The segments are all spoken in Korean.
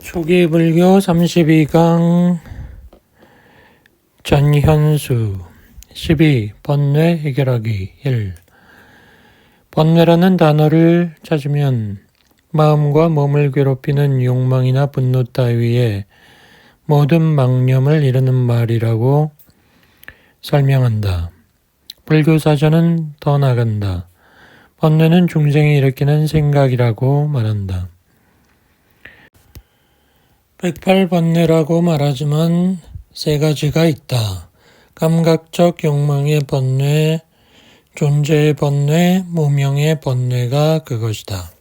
초기 불교 32강 전현수 12. 번뇌 해결하기 1. 번뇌라는 단어를 찾으면 마음과 몸을 괴롭히는 욕망이나 분노 따위에 모든 망념을 이르는 말이라고 설명한다. 불교사전은 더 나간다. 번뇌는 중생이 일으키는 생각이라고 말한다. 108번뇌라고 말하지만 세 가지가 있다. 감각적 욕망의 번뇌, 존재의 번뇌, 무명의 번뇌가 그것이다.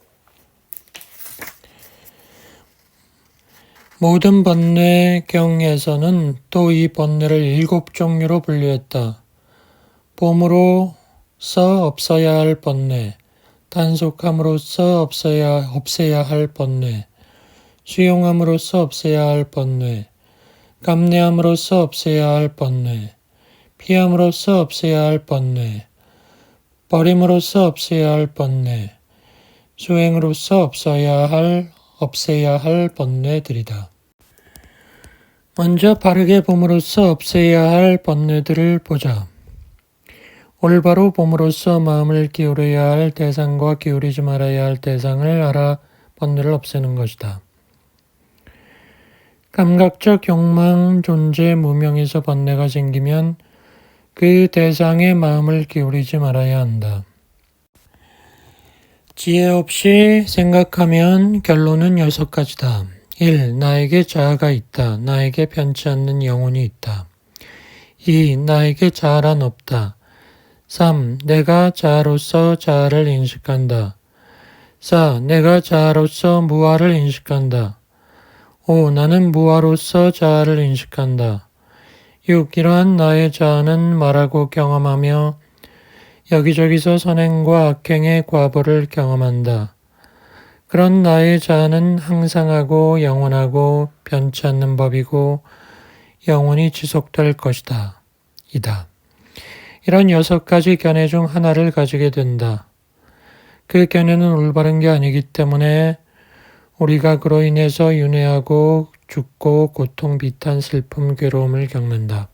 모든 번뇌경에서는 또 이 번뇌를 7종류로 분류했다. 봄으로써 없어야 할 번뇌, 단속함으로써 없애야 할 번뇌, 수용함으로써 없애야 할 번뇌, 감내함으로써 없애야 할 번뇌, 피함으로써 없애야 할 번뇌, 버림으로써 없애야 할 번뇌, 수행으로써 없애야 할 번뇌들이다. 먼저 바르게 봄으로써 없애야 할 번뇌들을 보자. 올바로 봄으로써 마음을 기울여야 할 대상과 기울이지 말아야 할 대상을 알아 번뇌를 없애는 것이다. 감각적 욕망, 존재, 무명에서 번뇌가 생기면 그 대상에 마음을 기울이지 말아야 한다. 지혜 없이 생각하면 결론은 6가지다. 1. 나에게 자아가 있다. 나에게 변치 않는 영혼이 있다. 2. 나에게 자아란 없다. 3. 내가 자아로서 자아를 인식한다. 4. 내가 자아로서 무아를 인식한다. 5. 나는 무아로서 자아를 인식한다. 6. 이러한 나의 자아는 말하고 경험하며 여기저기서 선행과 악행의 과보를 경험한다. 그런 나의 자아는 항상하고 영원하고 변치 않는 법이고 영원히 지속될 것이다. 이다. 이런 6가지 견해 중 하나를 가지게 된다. 그 견해는 올바른 게 아니기 때문에 우리가 그로 인해서 윤회하고 죽고 고통, 비탄, 슬픔, 괴로움을 겪는다.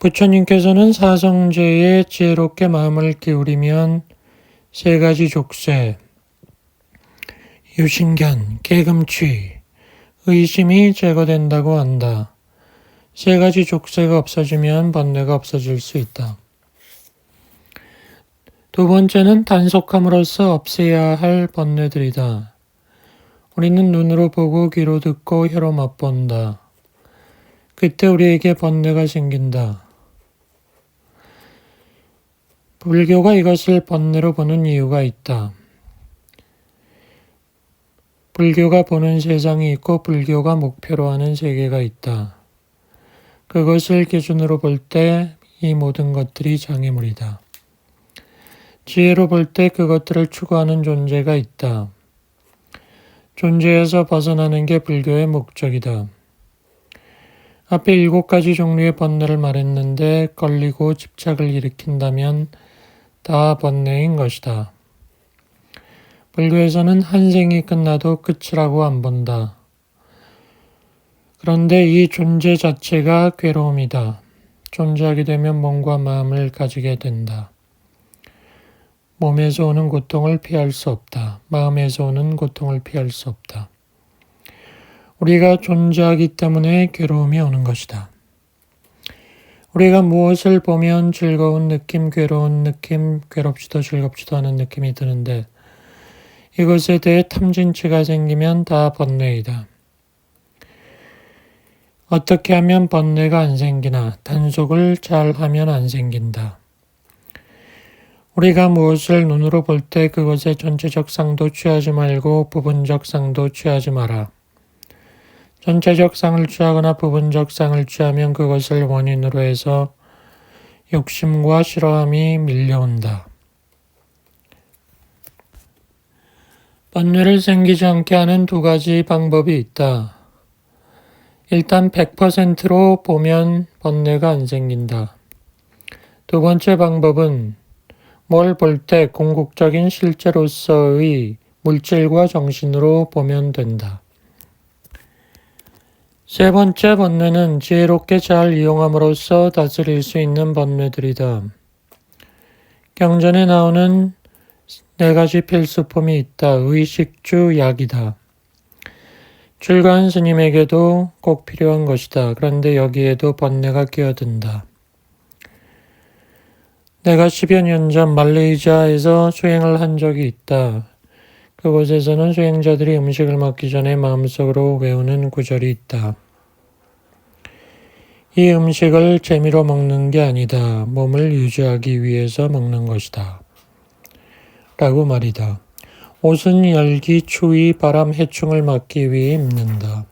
부처님께서는 사성제에 지혜롭게 마음을 기울이면 3가지 족쇄, 유신견, 계금취, 의심이 제거된다고 한다. 3가지 족쇄가 없어지면 번뇌가 없어질 수 있다. 두 번째는 단속함으로써 없애야 할 번뇌들이다. 우리는 눈으로 보고 귀로 듣고 혀로 맛본다. 그때 우리에게 번뇌가 생긴다. 불교가 이것을 번뇌로 보는 이유가 있다. 불교가 보는 세상이 있고 불교가 목표로 하는 세계가 있다. 그것을 기준으로 볼 때 이 모든 것들이 장애물이다. 지혜로 볼 때 그것들을 추구하는 존재가 있다. 존재에서 벗어나는 게 불교의 목적이다. 앞에 7가지 종류의 번뇌를 말했는데 걸리고 집착을 일으킨다면 다 번뇌인 것이다. 불교에서는 한 생이 끝나도 끝이라고 안 본다. 그런데 이 존재 자체가 괴로움이다. 존재하게 되면 몸과 마음을 가지게 된다. 몸에서 오는 고통을 피할 수 없다. 마음에서 오는 고통을 피할 수 없다. 우리가 존재하기 때문에 괴로움이 오는 것이다. 우리가 무엇을 보면 즐거운 느낌, 괴로운 느낌, 괴롭지도 즐겁지도 않은 느낌이 드는데 이것에 대해 탐진치가 생기면 다 번뇌이다. 어떻게 하면 번뇌가 안 생기나? 단속을 잘 하면 안 생긴다. 우리가 무엇을 눈으로 볼 때 그것의 전체적 상도 취하지 말고 부분적 상도 취하지 마라. 전체적 상을 취하거나 부분적 상을 취하면 그것을 원인으로 해서 욕심과 싫어함이 밀려온다. 번뇌를 생기지 않게 하는 2가지 방법이 있다. 일단 100%로 보면 번뇌가 안 생긴다. 두 번째 방법은 뭘 볼 때 궁극적인 실제로서의 물질과 정신으로 보면 된다. 세 번째 번뇌는 지혜롭게 잘 이용함으로써 다스릴 수 있는 번뇌들이다. 경전에 나오는 네 가지 필수품이 있다. 의식주 약이다. 출가한 스님에게도 꼭 필요한 것이다. 그런데 여기에도 번뇌가 끼어든다. 내가 10여 년 전 말레이시아에서 수행을 한 적이 있다. 그곳에서는 수행자들이 음식을 먹기 전에 마음속으로 외우는 구절이 있다. 이 음식을 재미로 먹는 게 아니다. 몸을 유지하기 위해서 먹는 것이다. 라고 말이다. 옷은 열기, 추위, 바람, 해충을 막기 위해 입는다.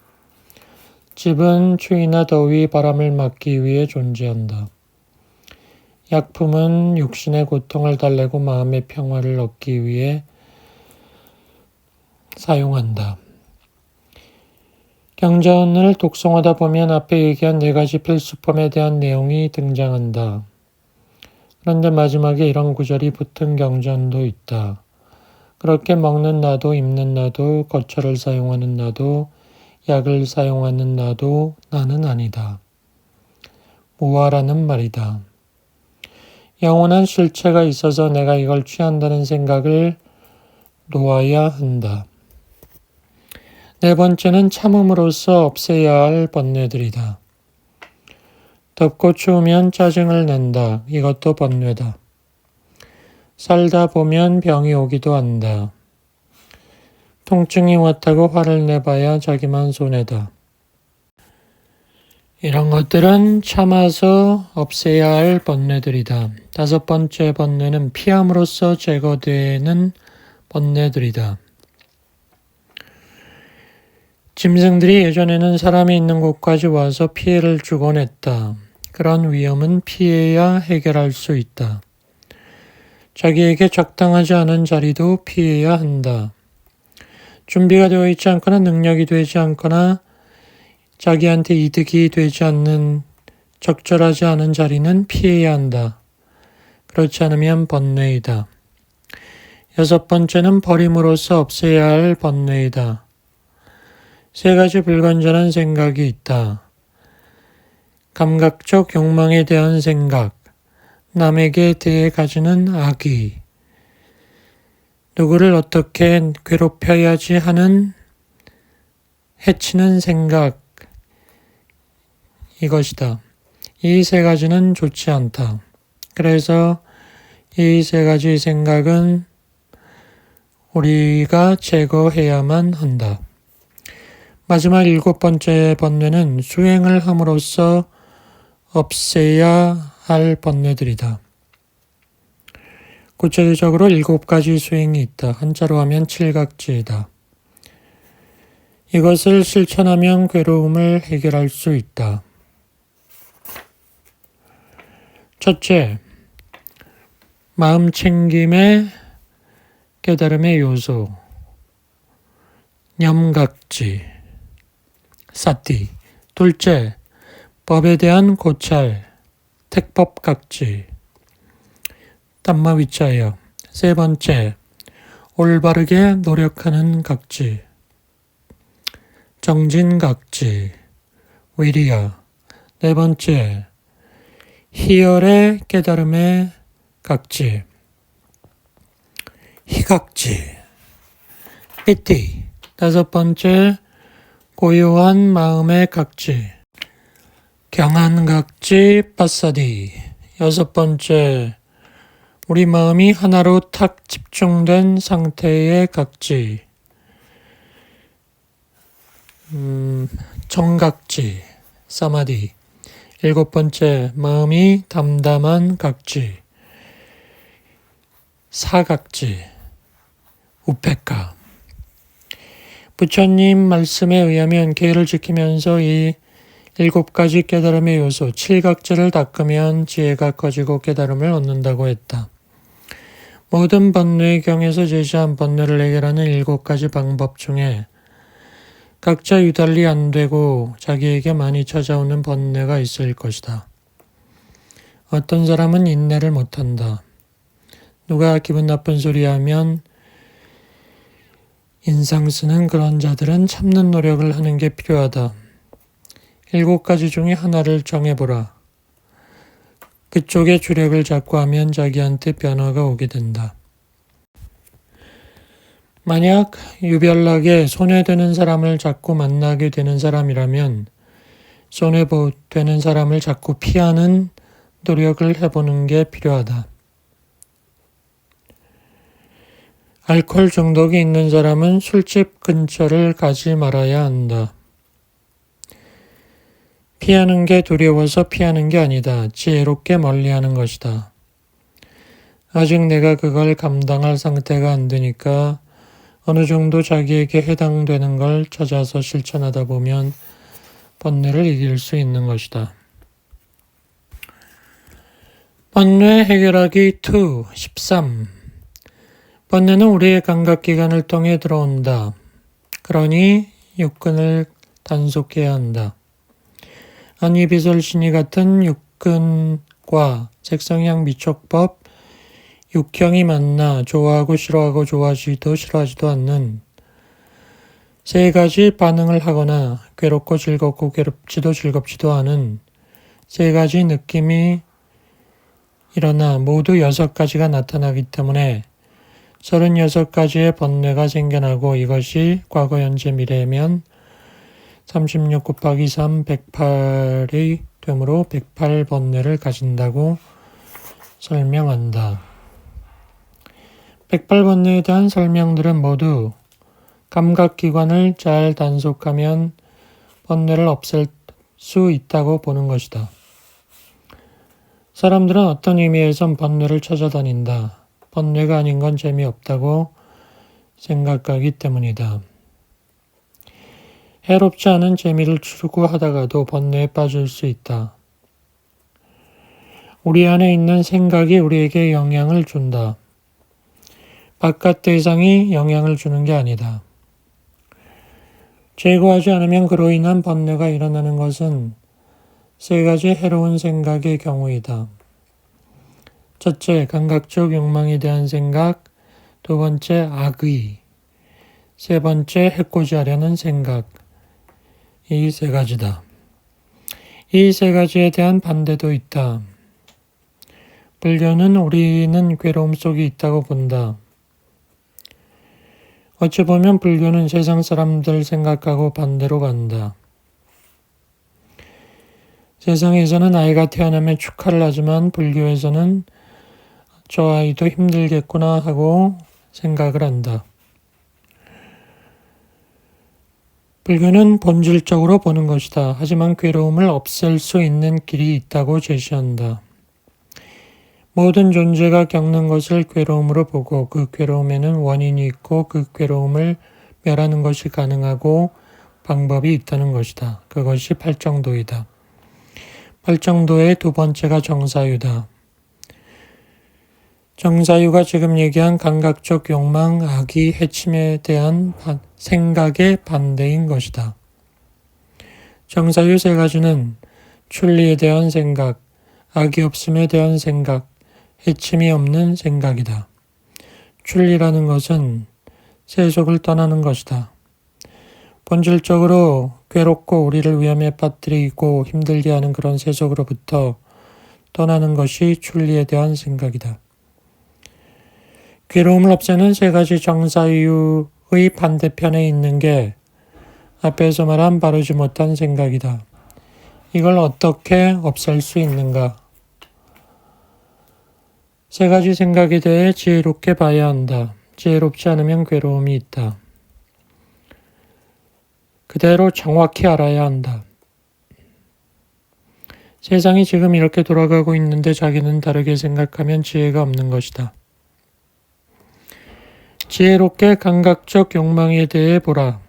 집은 추위나 더위, 바람을 막기 위해 존재한다. 약품은 육신의 고통을 달래고 마음의 평화를 얻기 위해 사용한다. 경전을 독송하다 보면 앞에 얘기한 네 가지 필수품에 대한 내용이 등장한다. 그런데 마지막에 이런 구절이 붙은 경전도 있다. 그렇게 먹는 나도, 입는 나도, 거처를 사용하는 나도, 약을 사용하는 나도 나는 아니다. 무아라는 말이다. 영원한 실체가 있어서 내가 이걸 취한다는 생각을 놓아야 한다. 네 번째는 참음으로써 없애야 할 번뇌들이다. 덥고 추우면 짜증을 낸다. 이것도 번뇌다. 살다 보면 병이 오기도 한다. 통증이 왔다고 화를 내봐야 자기만 손해다. 이런 것들은 참아서 없애야 할 번뇌들이다. 다섯 번째 번뇌는 피함으로써 제거되는 번뇌들이다. 짐승들이 예전에는 사람이 있는 곳까지 와서 피해를 주곤 했다. 그런 위험은 피해야 해결할 수 있다. 자기에게 적당하지 않은 자리도 피해야 한다. 준비가 되어 있지 않거나 능력이 되지 않거나 자기한테 이득이 되지 않는 적절하지 않은 자리는 피해야 한다. 그렇지 않으면 번뇌이다. 여섯 번째는 버림으로써 없애야 할 번뇌이다. 세 가지 불건전한 생각이 있다. 감각적 욕망에 대한 생각, 남에게 대해 가지는 악의, 누구를 어떻게 괴롭혀야지 하는 해치는 생각, 이것이다. 이 세 가지는 좋지 않다. 그래서 이 세 가지 생각은 우리가 제거해야만 한다. 마지막 일곱 번째 번뇌는 수행을 함으로써 없애야 할 번뇌들이다. 구체적으로 7가지 수행이 있다. 한자로 하면 칠각지이다. 이것을 실천하면 괴로움을 해결할 수 있다. 첫째, 마음 챙김의 깨달음의 요소, 념각지, 사티. 둘째, 법에 대한 고찰, 택법각지, 담마위자여. 세 번째, 올바르게 노력하는 각지, 정진각지, 위리야. 네 번째, 희열의 깨달음의 각지, 희각지, 피티. 다섯 번째, 고요한 마음의 각지, 경안각지, 파사디. 여섯 번째, 우리 마음이 하나로 탁 집중된 상태의 각지, 정각지, 사마디. 일곱 번째, 마음이 담담한 각지, 사각지, 우페카. 부처님 말씀에 의하면 계를 지키면서 이 7가지 깨달음의 요소, 칠각지를 닦으면 지혜가 커지고 깨달음을 얻는다고 했다. 모든 번뇌의 경에서 제시한 번뇌를 해결하는 7가지 방법 중에 각자 유달리 안 되고 자기에게 많이 찾아오는 번뇌가 있을 것이다. 어떤 사람은 인내를 못한다. 누가 기분 나쁜 소리 하면 인상 쓰는 그런 자들은 참는 노력을 하는 게 필요하다. 7가지 중에 하나를 정해보라. 그쪽에 주력을 잡고 하면 자기한테 변화가 오게 된다. 만약 유별나게 손해되는 사람을 자꾸 만나게 되는 사람이라면 손해되는 사람을 자꾸 피하는 노력을 해보는 게 필요하다. 알코올 중독이 있는 사람은 술집 근처를 가지 말아야 한다. 피하는 게 두려워서 피하는 게 아니다. 지혜롭게 멀리하는 것이다. 아직 내가 그걸 감당할 상태가 안 되니까 어느 정도 자기에게 해당되는 걸 찾아서 실천하다 보면 번뇌를 이길 수 있는 것이다. 번뇌 해결하기 2, 13. 번뇌는 우리의 감각기관을 통해 들어온다. 그러니 육근을 단속해야 한다. 안이비설신이 같은 육근과 색성향 미촉법, 육형이 만나 좋아하고 싫어하고 좋아하지도 싫어하지도 않는 3가지 반응을 하거나 괴롭고 즐겁고 괴롭지도 즐겁지도 않은 3가지 느낌이 일어나 모두 6가지가 나타나기 때문에 36가지의 번뇌가 생겨나고 이것이 과거, 현재, 미래면 36 곱하기 3, 108이 되므로 108번뇌를 가진다고 설명한다. 108번뇌에 대한 설명들은 모두 감각기관을 잘 단속하면 번뇌를 없앨 수 있다고 보는 것이다. 사람들은 어떤 의미에선 번뇌를 찾아다닌다. 번뇌가 아닌 건 재미없다고 생각하기 때문이다. 해롭지 않은 재미를 추구하다가도 번뇌에 빠질 수 있다. 우리 안에 있는 생각이 우리에게 영향을 준다. 바깥 대상이 영향을 주는 게 아니다. 제거하지 않으면 그로 인한 번뇌가 일어나는 것은 3가지 해로운 생각의 경우이다. 첫째, 감각적 욕망에 대한 생각. 2번째, 악의. 3번째, 해코지하려는 생각. 이 3가지다. 이 3가지에 대한 반대도 있다. 불교는 우리는 괴로움 속에 있다고 본다. 어찌 보면 불교는 세상 사람들 생각하고 반대로 간다. 세상에서는 아이가 태어나면 축하를 하지만 불교에서는 저 아이도 힘들겠구나 하고 생각을 한다. 불교는 본질적으로 보는 것이다. 하지만 괴로움을 없앨 수 있는 길이 있다고 제시한다. 모든 존재가 겪는 것을 괴로움으로 보고 그 괴로움에는 원인이 있고 그 괴로움을 멸하는 것이 가능하고 방법이 있다는 것이다. 그것이 팔정도이다. 팔정도의 2번째가 정사유다. 정사유가 지금 얘기한 감각적 욕망, 악의, 해침에 대한 생각의 반대인 것이다. 정사유 3가지는 출리에 대한 생각, 악이 없음에 대한 생각, 해침이 없는 생각이다. 출리라는 것은 세속을 떠나는 것이다. 본질적으로 괴롭고 우리를 위험에 빠뜨리고 힘들게 하는 그런 세속으로부터 떠나는 것이 출리에 대한 생각이다. 괴로움을 없애는 3가지 정사유의 반대편에 있는 게 앞에서 말한 바르지 못한 생각이다. 이걸 어떻게 없앨 수 있는가? 3가지 생각에 대해 지혜롭게 봐야 한다. 지혜롭지 않으면 괴로움이 있다. 그대로 정확히 알아야 한다. 세상이 지금 이렇게 돌아가고 있는데 자기는 다르게 생각하면 지혜가 없는 것이다. 지혜롭게 감각적 욕망에 대해 보라.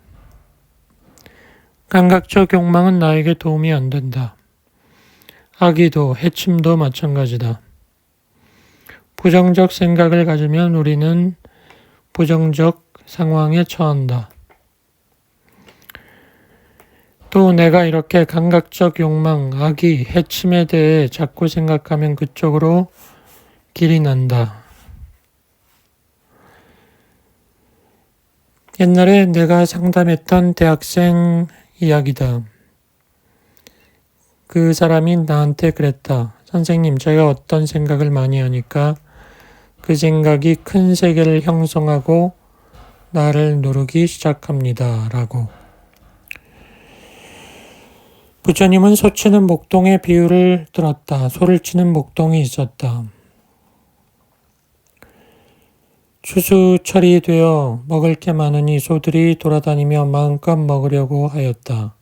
감각적 욕망은 나에게 도움이 안 된다. 악의도 해침도 마찬가지다. 부정적 생각을 가지면 우리는 부정적 상황에 처한다. 또 내가 이렇게 감각적 욕망, 악의, 해침에 대해 자꾸 생각하면 그쪽으로 길이 난다. 옛날에 내가 상담했던 대학생 이야기다. 그 사람이 나한테 그랬다. 선생님, 제가 어떤 생각을 많이 하니까 그 생각이 큰 세계를 형성하고 나를 누르기 시작합니다. 라고. 부처님은 소치는 목동의 비유를 들었다. 소를 치는 목동이 있었다. 추수철이 되어 먹을 게 많으니 소들이 돌아다니며 마음껏 먹으려고 하였다.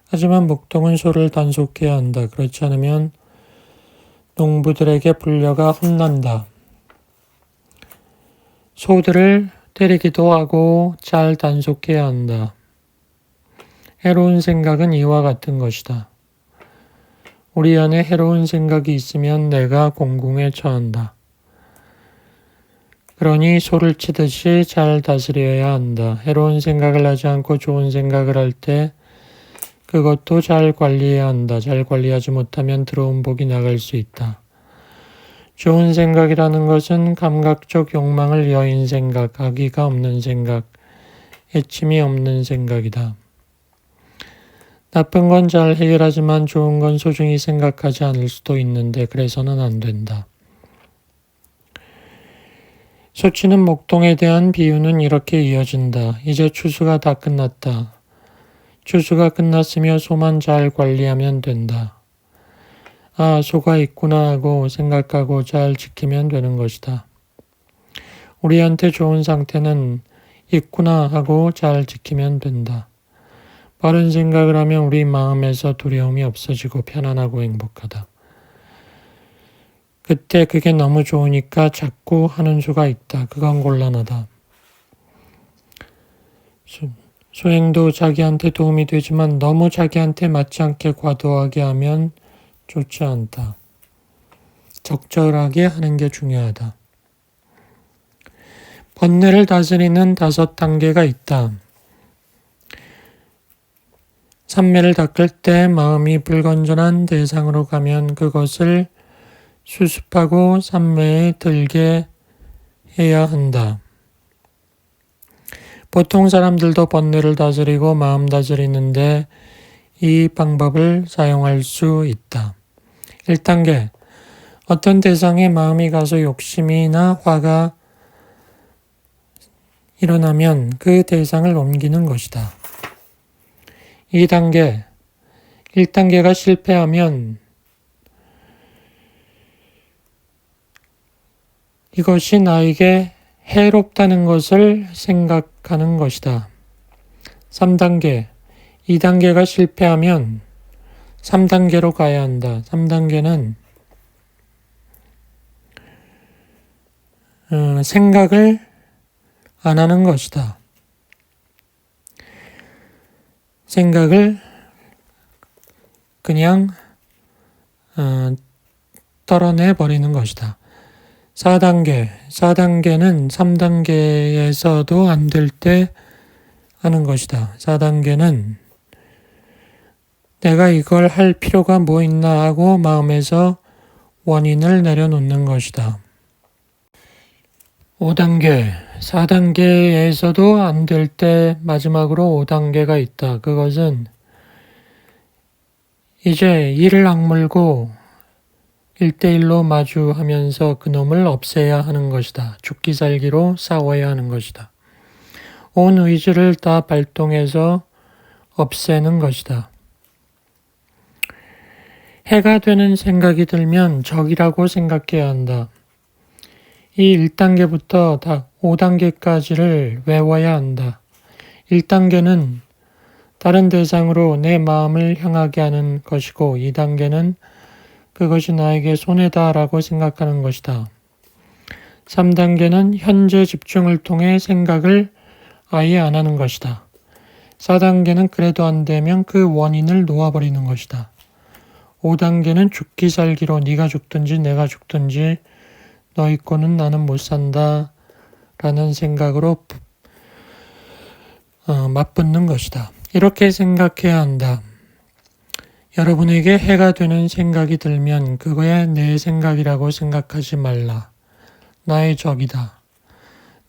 하지만 목동은 소를 단속해야 한다. 그렇지 않으면 농부들에게 불려가 혼난다. 소들을 때리기도 하고 잘 단속해야 한다. 해로운 생각은 이와 같은 것이다. 우리 안에 해로운 생각이 있으면 내가 공공에 처한다. 그러니 소를 치듯이 잘 다스려야 한다. 해로운 생각을 하지 않고 좋은 생각을 할 때 그것도 잘 관리해야 한다. 잘 관리하지 못하면 들어온 복이 나갈 수 있다. 좋은 생각이라는 것은 감각적 욕망을 여인 생각, 악의가 없는 생각, 애침이 없는 생각이다. 나쁜 건 잘 해결하지만 좋은 건 소중히 생각하지 않을 수도 있는데 그래서는 안 된다. 소치는 목동에 대한 비유는 이렇게 이어진다. 이제 추수가 다 끝났다. 추수가 끝났으며 소만 잘 관리하면 된다. 아, 소가 있구나 하고 생각하고 잘 지키면 되는 것이다. 우리한테 좋은 상태는 있구나 하고 잘 지키면 된다. 바른 생각을 하면 우리 마음에서 두려움이 없어지고 편안하고 행복하다. 그때 그게 너무 좋으니까 자꾸 하는 수가 있다. 그건 곤란하다. 소행도 자기한테 도움이 되지만 너무 자기한테 맞지 않게 과도하게 하면 좋지 않다. 적절하게 하는 게 중요하다. 번뇌를 다스리는 5단계가 있다. 삼매를 닦을 때 마음이 불건전한 대상으로 가면 그것을 수습하고 삼매에 들게 해야 한다. 보통 사람들도 번뇌를 다스리고 마음 다스리는데 이 방법을 사용할 수 있다. 1단계, 어떤 대상에 마음이 가서 욕심이나 화가 일어나면 그 대상을 옮기는 것이다. 2단계, 1단계가 실패하면 이것이 나에게 해롭다는 것을 생각하는 것이다. 3단계, 2단계가 실패하면 3단계로 가야 한다. 3단계는 생각을 안 하는 것이다. 생각을 그냥 털어내 버리는 것이다. 4단계는 3단계에서도 안 될 때 하는 것이다. 4단계는 내가 이걸 할 필요가 뭐 있나 하고 마음에서 원인을 내려놓는 것이다. 5단계, 4단계에서도 안 될 때 마지막으로 5단계가 있다. 그것은 이제 이를 악물고 1대1로 마주하면서 그놈을 없애야 하는 것이다. 죽기 살기로 싸워야 하는 것이다. 온 의지를 다 발동해서 없애는 것이다. 해가 되는 생각이 들면 적이라고 생각해야 한다. 이 1단계부터 5단계까지를 외워야 한다. 1단계는 다른 대상으로 내 마음을 향하게 하는 것이고 2단계는 그것이 나에게 손해다라고 생각하는 것이다. 3단계는 현재 집중을 통해 생각을 아예 안 하는 것이다. 4단계는 그래도 안 되면 그 원인을 놓아버리는 것이다. 5단계는 죽기 살기로 네가 죽든지 내가 죽든지 너 있고는 나는 못 산다 라는 생각으로 맞붙는 것이다. 이렇게 생각해야 한다. 여러분에게 해가 되는 생각이 들면 그거야 내 생각이라고 생각하지 말라. 나의 적이다.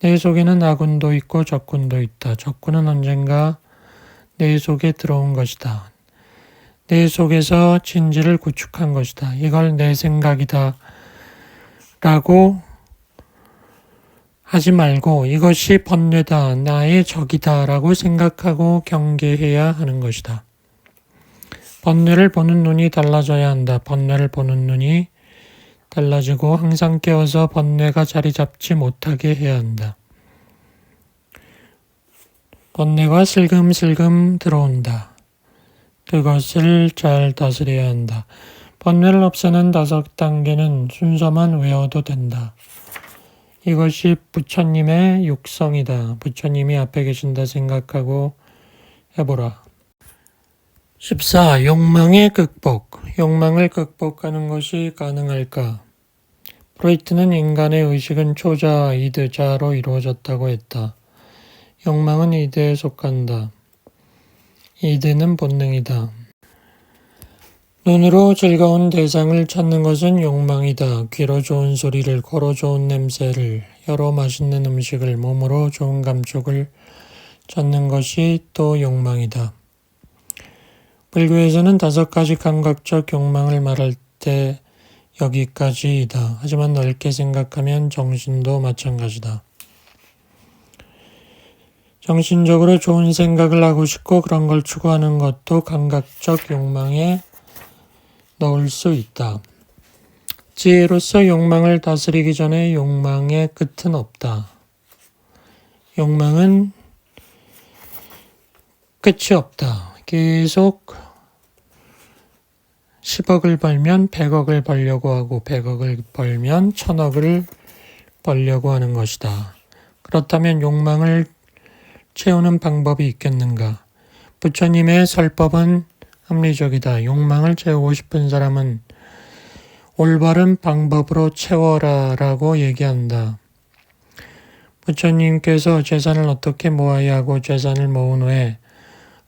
내 속에는 악운도 있고 적군도 있다. 적군은 언젠가 내 속에 들어온 것이다. 내 속에서 진지를 구축한 것이다. 이걸 내 생각이다 라고 하지 말고 이것이 번뇌다, 나의 적이다 라고 생각하고 경계해야 하는 것이다. 번뇌를 보는 눈이 달라져야 한다. 번뇌를 보는 눈이 달라지고 항상 깨워서 번뇌가 자리 잡지 못하게 해야 한다. 번뇌가 슬금슬금 들어온다. 그것을 잘 다스려야 한다. 번뇌를 없애는 5단계는 순서만 외워도 된다. 이것이 부처님의 육성이다. 부처님이 앞에 계신다 생각하고 해보라. 14. 욕망의 극복. 욕망을 극복하는 것이 가능할까? 프로이트는 인간의 의식은 초자, 이드자로 이루어졌다고 했다. 욕망은 이드에 속한다. 이드는 본능이다. 눈으로 즐거운 대상을 찾는 것은 욕망이다. 귀로 좋은 소리를, 코로 좋은 냄새를, 혀로 맛있는 음식을, 몸으로 좋은 감촉을 찾는 것이 또 욕망이다. 불교에서는 5가지 감각적 욕망을 말할 때 여기까지이다. 하지만 넓게 생각하면 정신도 마찬가지다. 정신적으로 좋은 생각을 하고 싶고 그런 걸 추구하는 것도 감각적 욕망에 넣을 수 있다. 지혜로서 욕망을 다스리기 전에 욕망의 끝은 없다. 욕망은 끝이 없다. 계속 10억을 벌면 100억을 벌려고 하고 100억을 벌면 1000억을 벌려고 하는 것이다. 그렇다면 욕망을 채우는 방법이 있겠는가? 부처님의 설법은 합리적이다. 욕망을 채우고 싶은 사람은 올바른 방법으로 채워라 라고 얘기한다. 부처님께서 재산을 어떻게 모아야 하고 재산을 모은 후에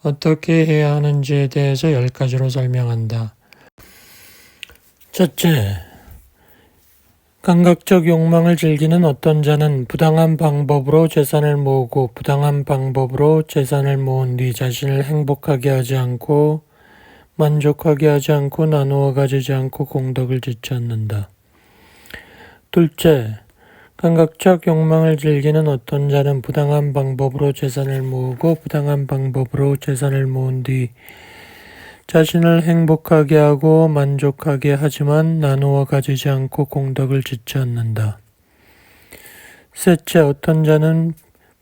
어떻게 해야 하는지에 대해서 10가지로 설명한다. 첫째, 감각적 욕망을 즐기는 어떤 자는 부당한 방법으로 재산을 모으고 부당한 방법으로 재산을 모은 뒤 자신을 행복하게 하지 않고 만족하게 하지 않고 나누어 가지지 않고 공덕을 짓지 않는다. 둘째, 감각적 욕망을 즐기는 어떤 자는 부당한 방법으로 재산을 모으고 부당한 방법으로 재산을 모은 뒤 자신을 행복하게 하고 만족하게 하지만 나누어 가지지 않고 공덕을 짓지 않는다. 셋째, 어떤 자는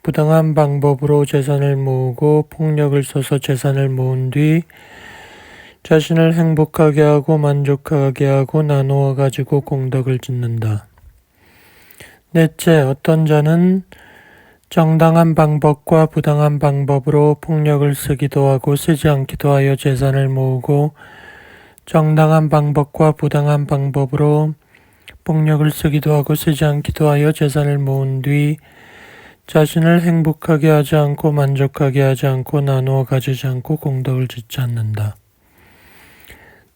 부당한 방법으로 재산을 모으고 폭력을 써서 재산을 모은 뒤 자신을 행복하게 하고 만족하게 하고 나누어 가지고 공덕을 짓는다. 넷째, 어떤 자는 정당한 방법과 부당한 방법으로 폭력을 쓰기도 하고 쓰지 않기도 하여 재산을 모으고 정당한 방법과 부당한 방법으로 폭력을 쓰기도 하고 쓰지 않기도 하여 재산을 모은 뒤 자신을 행복하게 하지 않고 만족하게 하지 않고 나누어 가지지 않고 공덕을 짓지 않는다.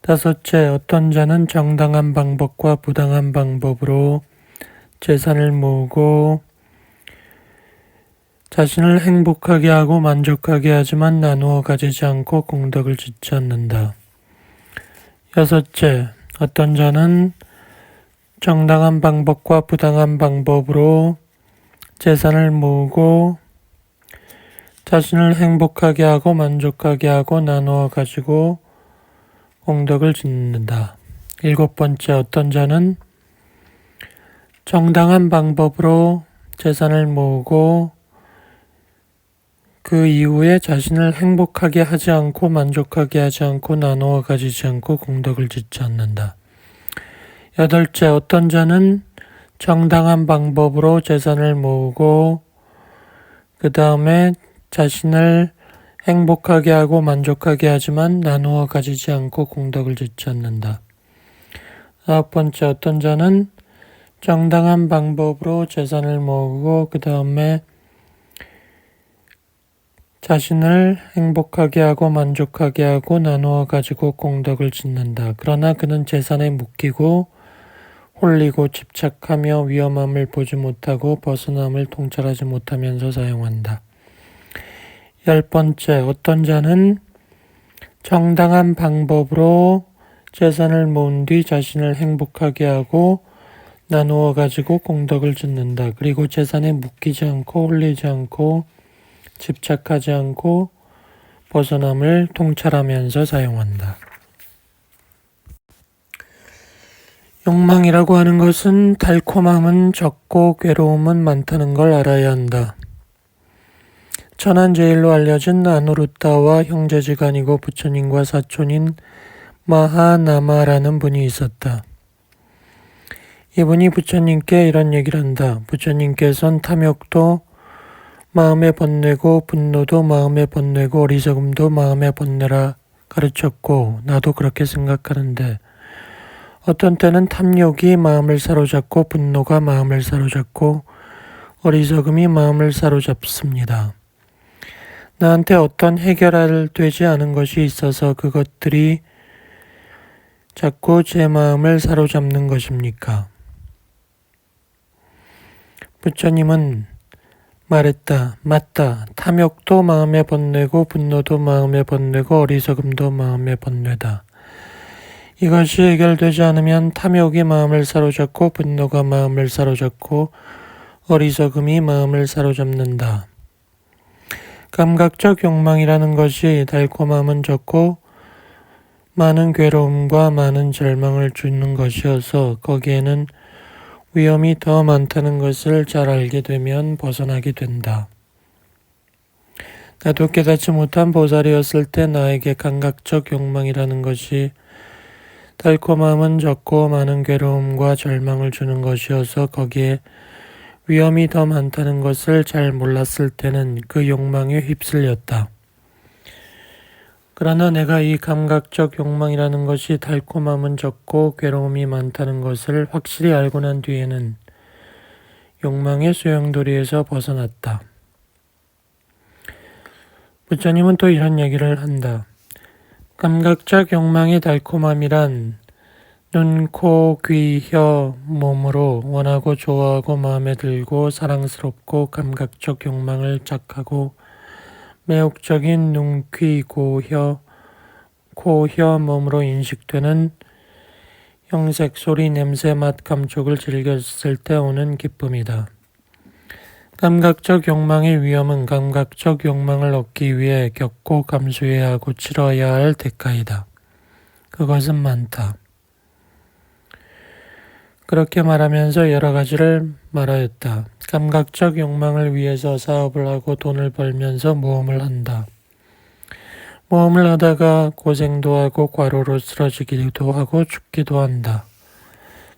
다섯째, 어떤 자는 정당한 방법과 부당한 방법으로 재산을 모으고 자신을 행복하게 하고 만족하게 하지만 나누어 가지지 않고 공덕을 짓지 않는다. 여섯째, 어떤 자는 정당한 방법과 부당한 방법으로 재산을 모으고 자신을 행복하게 하고 만족하게 하고 나누어 가지고 공덕을 짓는다. 일곱 번째, 어떤 자는 정당한 방법으로 재산을 모으고 그 이후에 자신을 행복하게 하지 않고 만족하게 하지 않고 나누어 가지지 않고 공덕을 짓지 않는다. 여덟째, 어떤 자는 정당한 방법으로 재산을 모으고 그 다음에 자신을 행복하게 하고 만족하게 하지만 나누어 가지지 않고 공덕을 짓지 않는다. 아홉 번째, 어떤 자는 정당한 방법으로 재산을 모으고 그 다음에 자신을 행복하게 하고 만족하게 하고 나누어 가지고 공덕을 짓는다. 그러나 그는 재산에 묶이고 홀리고 집착하며 위험함을 보지 못하고 벗어남을 통찰하지 못하면서 사용한다. 10번째, 어떤 자는 정당한 방법으로 재산을 모은 뒤 자신을 행복하게 하고 나누어 가지고 공덕을 짓는다. 그리고 재산에 묶이지 않고 홀리지 않고 집착하지 않고 벗어남을 통찰하면서 사용한다. 욕망이라고 하는 것은 달콤함은 적고 괴로움은 많다는 걸 알아야 한다. 천한제일로 알려진 아누루타와 형제지간이고 부처님과 사촌인 마하나마라는 분이 있었다. 이분이 부처님께 이런 얘기를 한다. 부처님께서는 탐욕도 마음에 번뇌고 분노도 마음에 번뇌고 어리석음도 마음에 번뇌라 가르쳤고 나도 그렇게 생각하는데 어떤 때는 탐욕이 마음을 사로잡고 분노가 마음을 사로잡고 어리석음이 마음을 사로잡습니다. 나한테 어떤 해결할 되지 않은 것이 있어서 그것들이 자꾸 제 마음을 사로잡는 것입니까? 부처님은 말했다. 맞다. 탐욕도 마음에 번뇌고 분노도 마음에 번뇌고 어리석음도 마음에 번뇌다. 이것이 해결되지 않으면 탐욕이 마음을 사로잡고 분노가 마음을 사로잡고 어리석음이 마음을 사로잡는다. 감각적 욕망이라는 것이 달콤함은 적고 많은 괴로움과 많은 절망을 주는 것이어서 거기에는 위험이 더 많다는 것을 잘 알게 되면 벗어나게 된다. 나도 깨닫지 못한 보살이었을 때 나에게 감각적 욕망이라는 것이 달콤함은 적고 많은 괴로움과 절망을 주는 것이어서 거기에 위험이 더 많다는 것을 잘 몰랐을 때는 그 욕망에 휩쓸렸다. 그러나 내가 이 감각적 욕망이라는 것이 달콤함은 적고 괴로움이 많다는 것을 확실히 알고 난 뒤에는 욕망의 소용돌이에서 벗어났다. 부처님은 또 이런 얘기를 한다. 감각적 욕망의 달콤함이란 눈, 코, 귀, 혀, 몸으로 원하고 좋아하고 마음에 들고 사랑스럽고 감각적 욕망을 착하고 매혹적인 눈, 귀, 고, 혀, 코, 혀, 몸으로 인식되는 형색, 소리, 냄새, 맛, 감촉을 즐겼을 때 오는 기쁨이다. 감각적 욕망의 위험은 감각적 욕망을 얻기 위해 겪고 감수해야 하고 치러야 할 대가이다. 그것은 많다. 그렇게 말하면서 여러 가지를 말하였다. 감각적 욕망을 위해서 사업을 하고 돈을 벌면서 모험을 한다. 모험을 하다가 고생도 하고 과로로 쓰러지기도 하고 죽기도 한다.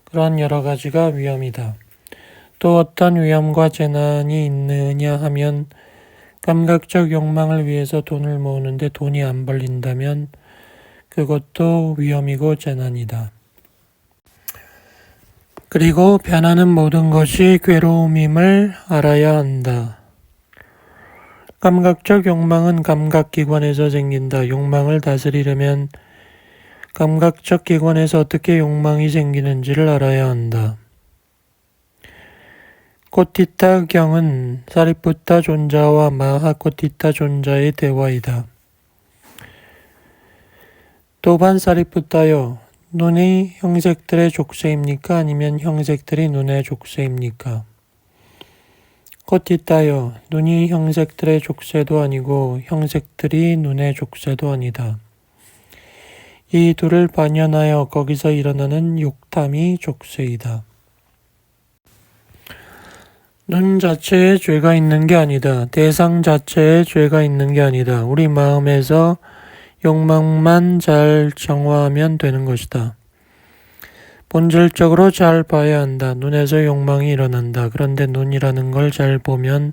그러한 여러 가지가 위험이다. 또 어떤 위험과 재난이 있느냐 하면 감각적 욕망을 위해서 돈을 모으는데 돈이 안 벌린다면 그것도 위험이고 재난이다. 그리고 변하는 모든 것이 괴로움임을 알아야 한다. 감각적 욕망은 감각기관에서 생긴다. 욕망을 다스리려면 감각적 기관에서 어떻게 욕망이 생기는지를 알아야 한다. 코티타 경은 사리푸타 존자와 마하 코티타 존자의 대화이다. 도반 사리푸타여, 눈이 형색들의 족쇄입니까? 아니면 형색들이 눈의 족쇄입니까? 코티타여, 눈이 형색들의 족쇄도 아니고 형색들이 눈의 족쇄도 아니다. 이 둘을 반연하여 거기서 일어나는 욕탐이 족쇄이다. 눈 자체에 죄가 있는 게 아니다. 대상 자체에 죄가 있는 게 아니다. 우리 마음에서 욕망만 잘 정화하면 되는 것이다. 본질적으로 잘 봐야 한다. 눈에서 욕망이 일어난다. 그런데 눈이라는 걸 잘 보면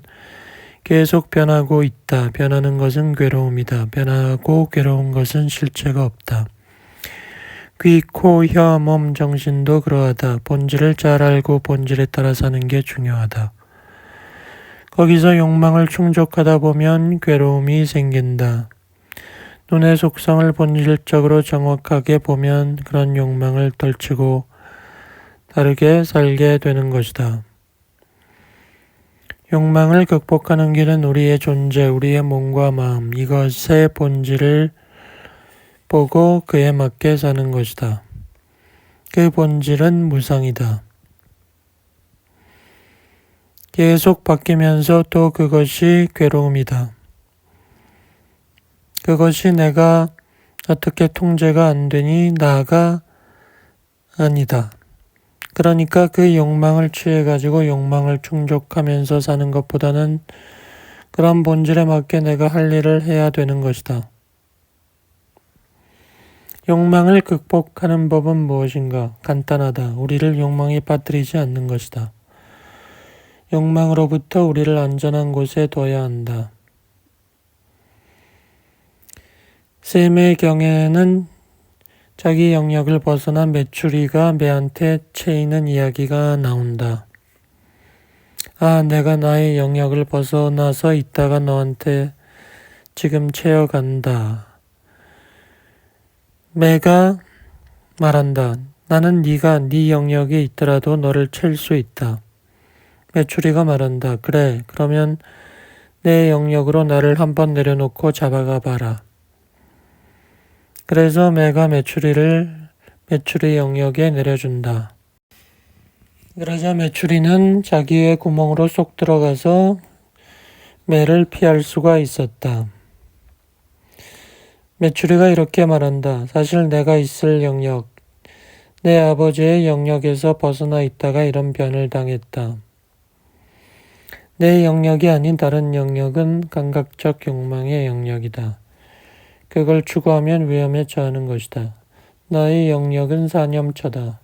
계속 변하고 있다. 변하는 것은 괴로움이다. 변하고 괴로운 것은 실체가 없다. 귀, 코, 혀, 몸, 정신도 그러하다. 본질을 잘 알고 본질에 따라 사는 게 중요하다. 거기서 욕망을 충족하다 보면 괴로움이 생긴다. 눈의 속성을 본질적으로 정확하게 보면 그런 욕망을 떨치고 다르게 살게 되는 것이다. 욕망을 극복하는 길은 우리의 존재, 우리의 몸과 마음, 이것의 본질을 보고 그에 맞게 사는 것이다. 그 본질은 무상이다. 계속 바뀌면서 또 그것이 괴로움이다. 그것이 내가 어떻게 통제가 안 되니 나가 아니다. 그러니까 그 욕망을 취해가지고 욕망을 충족하면서 사는 것보다는 그런 본질에 맞게 내가 할 일을 해야 되는 것이다. 욕망을 극복하는 법은 무엇인가? 간단하다. 우리를 욕망에 빠뜨리지 않는 것이다. 욕망으로부터 우리를 안전한 곳에 둬야 한다. 셈의 경에는 자기 영역을 벗어난 메추리가 매한테 채이는 이야기가 나온다. 아, 내가 나의 영역을 벗어나서 있다가 너한테 지금 채어간다. 매가 말한다. 나는 네가 네 영역에 있더라도 너를 챌 수 있다. 메추리가 말한다. 그래, 그러면 내 영역으로 나를 한번 내려놓고 잡아가 봐라. 그래서 매가 메추리 영역에 내려준다. 그러자 메추리는 자기의 구멍으로 쏙 들어가서 매를 피할 수가 있었다. 메추리가 이렇게 말한다. 사실 내가 있을 영역, 내 아버지의 영역에서 벗어나 있다가 이런 변을 당했다. 내 영역이 아닌 다른 영역은 감각적 욕망의 영역이다. 그걸 추구하면 위험에 처하는 것이다. 나의 영역은 사념처다.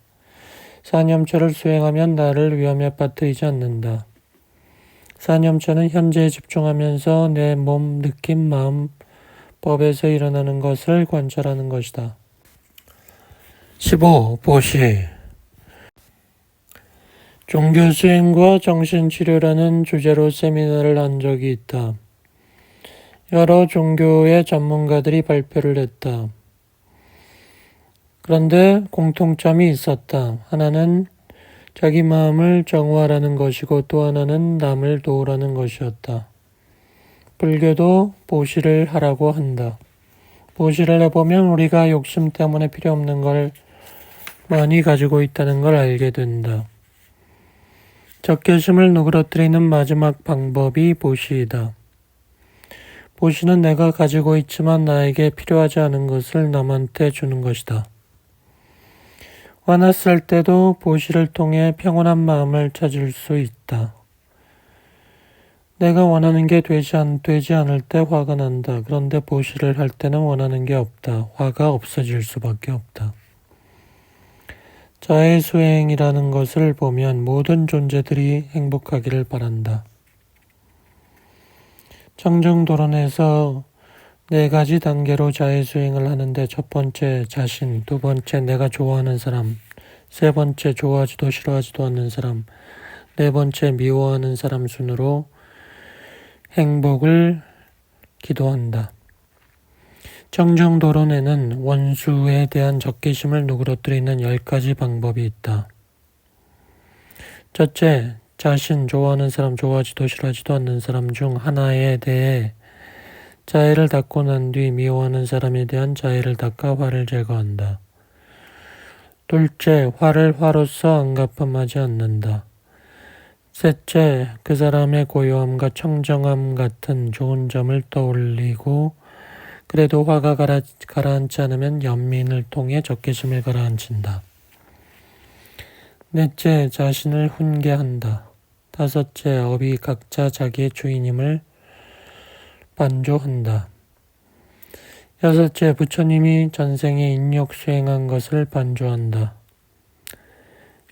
사념처를 수행하면 나를 위험에 빠뜨리지 않는다. 사념처는 현재에 집중하면서 내 몸, 느낌, 마음, 법에서 일어나는 것을 관찰하는 것이다. 15. 보시. 종교 수행과 정신치료라는 주제로 세미나를 한 적이 있다. 여러 종교의 전문가들이 발표를 했다. 그런데 공통점이 있었다. 하나는 자기 마음을 정화하라는 것이고 또 하나는 남을 도우라는 것이었다. 불교도 보시를 하라고 한다. 보시를 해보면 우리가 욕심 때문에 필요 없는 걸 많이 가지고 있다는 걸 알게 된다. 적개심을 누그러뜨리는 마지막 방법이 보시이다. 보시는 내가 가지고 있지만 나에게 필요하지 않은 것을 남한테 주는 것이다. 화났을 때도 보시를 통해 평온한 마음을 찾을 수 있다. 내가 원하는 게 되지 않을 때 화가 난다. 그런데 보시를 할 때는 원하는 게 없다. 화가 없어질 수밖에 없다. 자해수행이라는 것을 보면 모든 존재들이 행복하기를 바란다. 청정도론에서 4가지 단계로 자해수행을 하는데 첫 번째 자신, 두 번째 내가 좋아하는 사람, 세 번째 좋아하지도 싫어하지도 않는 사람, 네 번째 미워하는 사람 순으로 행복을 기도한다. 청정도론에는 원수에 대한 적개심을 누그러뜨리는 10가지 방법이 있다. 첫째, 자신, 좋아하는 사람, 좋아하지도 싫어하지도 않는 사람 중 하나에 대해 자해를 닦고 난 뒤 미워하는 사람에 대한 자해를 닦아 화를 제거한다. 둘째, 화를 화로서 안갚음하지 않는다. 셋째, 그 사람의 고요함과 청정함 같은 좋은 점을 떠올리고 그래도 화가 가라앉지 않으면 연민을 통해 적개심을 가라앉힌다. 넷째, 자신을 훈계한다. 다섯째, 업이 각자 자기의 주인임을 반조한다. 여섯째, 부처님이 전생에 인욕 수행한 것을 반조한다.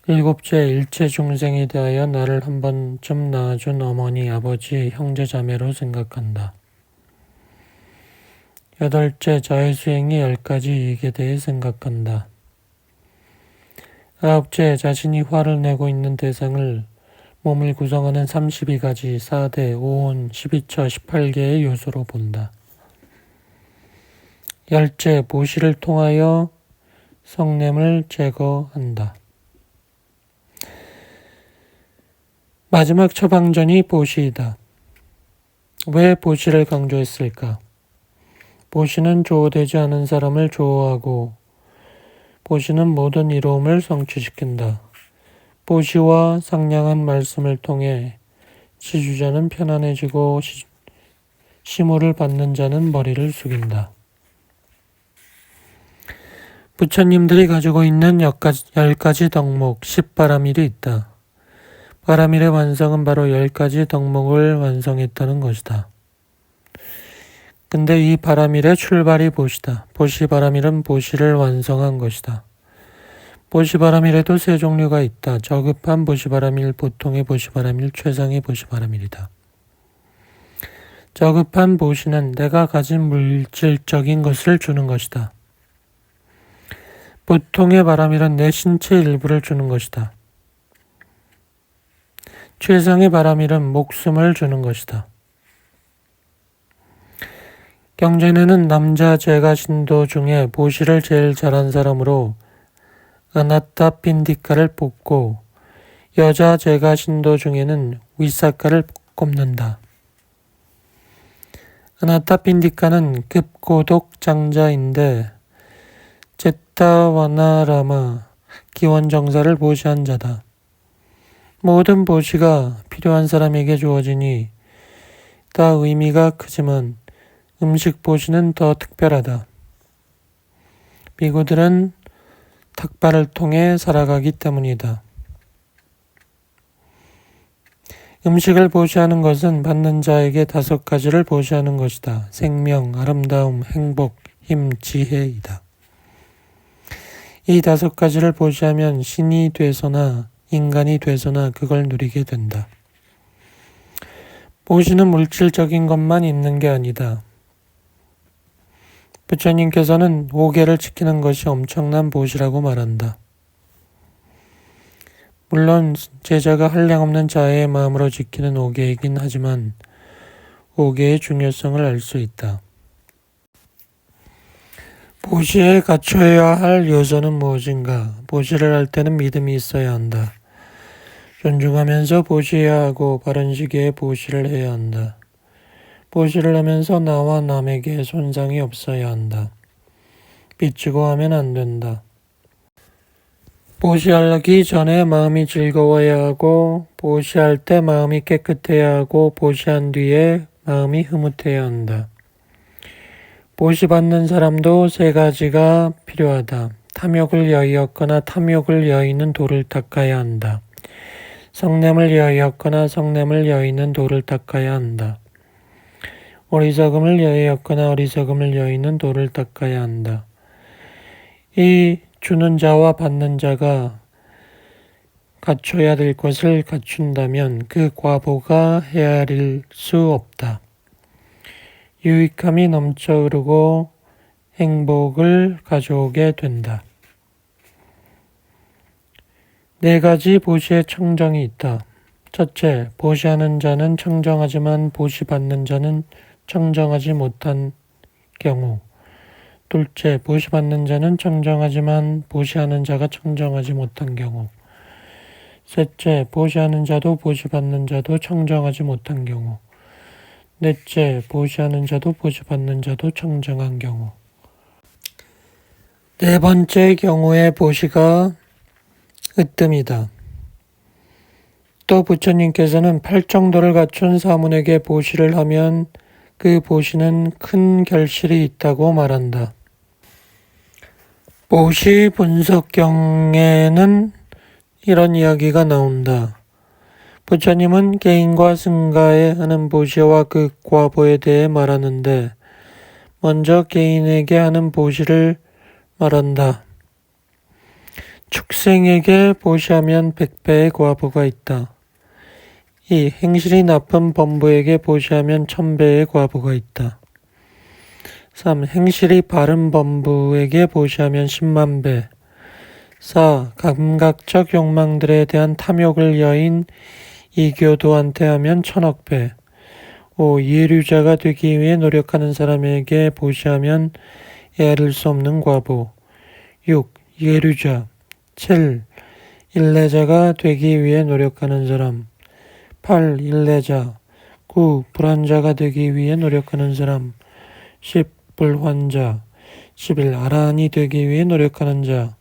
일곱째, 일체 중생에 대하여 나를 한 번쯤 낳아준 어머니, 아버지, 형제, 자매로 생각한다. 여덟째, 자해수행의 10가지 이익에 대해 생각한다. 아홉째, 자신이 화를 내고 있는 대상을 몸을 구성하는 32가지 4대, 5온, 12처, 18개의 요소로 본다. 열째, 보시를 통하여 성냄을 제거한다. 마지막 처방전이 보시이다. 왜 보시를 강조했을까? 보시는 조어되지 않은 사람을 조어하고 보시는 모든 이로움을 성취시킨다. 보시와 상냥한 말씀을 통해 지주자는 편안해지고 시무를 받는 자는 머리를 숙인다. 부처님들이 가지고 있는 10가지 덕목, 10바라밀이 있다. 바라밀의 완성은 바로 10가지 덕목을 완성했다는 것이다. 근데 이 바라밀의 출발이 보시다. 보시 바라밀은 보시를 완성한 것이다. 보시 바라밀에도 세 종류가 있다. 저급한 보시 바라밀, 보통의 보시 바라밀, 최상의 보시 바라밀이다. 저급한 보시는 내가 가진 물질적인 것을 주는 것이다. 보통의 바라밀은 내 신체 일부를 주는 것이다. 최상의 바라밀은 목숨을 주는 것이다. 경전에는 남자 제가 신도 중에 보시를 제일 잘한 사람으로 아나타 핀디카를 뽑고 여자 제가 신도 중에는 위사카를 꼽는다. 아나타 핀디카는 급고독 장자인데 제타와나라마 기원정사를 보시한 자다. 모든 보시가 필요한 사람에게 주어지니 다 의미가 크지만 음식 보시는 더 특별하다. 비구들은 탁발을 통해 살아가기 때문이다. 음식을 보시하는 것은 받는 자에게 5가지를 보시하는 것이다. 생명, 아름다움, 행복, 힘, 지혜이다. 이 5가지를 보시하면 신이 되서나 인간이 되서나 그걸 누리게 된다. 보시는 물질적인 것만 있는 게 아니다. 부처님께서는 5계를 지키는 것이 엄청난 보시라고 말한다. 물론 제자가 한량없는 자애의 마음으로 지키는 5계이긴 하지만 5계의 중요성을 알 수 있다. 보시에 갖춰야 할 요소는 무엇인가? 보시를 할 때는 믿음이 있어야 한다. 존중하면서 보시해야 하고 바른 시기에 보시를 해야 한다. 보시를 하면서 나와 남에게 손상이 없어야 한다. 빚지고 하면 안 된다. 보시하기 전에 마음이 즐거워야 하고 보시할 때 마음이 깨끗해야 하고 보시한 뒤에 마음이 흐뭇해야 한다. 보시받는 사람도 3가지가 필요하다. 탐욕을 여의었거나 탐욕을 여의는 도를 닦아야 한다. 성냄을 여의었거나 성냄을 여의는 도를 닦아야 한다. 어리석음을 여의었거나 어리석음을 여의는 도를 닦아야 한다. 이 주는 자와 받는 자가 갖춰야 될 것을 갖춘다면 그 과보가 헤아릴 수 없다. 유익함이 넘쳐 흐르고 행복을 가져오게 된다. 4가지 보시의 청정이 있다. 첫째, 보시하는 자는 청정하지만 보시받는 자는 청정하지 못한 경우. 둘째, 보시받는 자는 청정하지만 보시하는 자가 청정하지 못한 경우. 셋째, 보시하는 자도 보시받는 자도 청정하지 못한 경우. 넷째, 보시하는 자도 보시받는 자도 청정한 경우. 4번째 경우의 보시가 으뜸이다. 또 부처님께서는 8정도를 갖춘 사문에게 보시를 하면 그 보시는 큰 결실이 있다고 말한다. 보시 분석경에는 이런 이야기가 나온다. 부처님은 개인과 승가에 하는 보시와 그 과보에 대해 말하는데 먼저 개인에게 하는 보시를 말한다. 축생에게 보시하면 100배의 과보가 있다. 2. 행실이 나쁜 범부에게 보시하면 1000배의 과보가 있다. 3. 행실이 바른 범부에게 보시하면 10만 배. 4. 감각적 욕망들에 대한 탐욕을 여인 이교도한테 하면 1000억 배. 5. 예류자가 되기 위해 노력하는 사람에게 보시하면 헤아릴 수 없는 과보. 6. 예류자. 7. 일례자가 되기 위해 노력하는 사람. 8. 일례자. 9. 불환자가 되기 위해 노력하는 사람. 10. 불환자. 11. 아라한이 되기 위해 노력하는 자.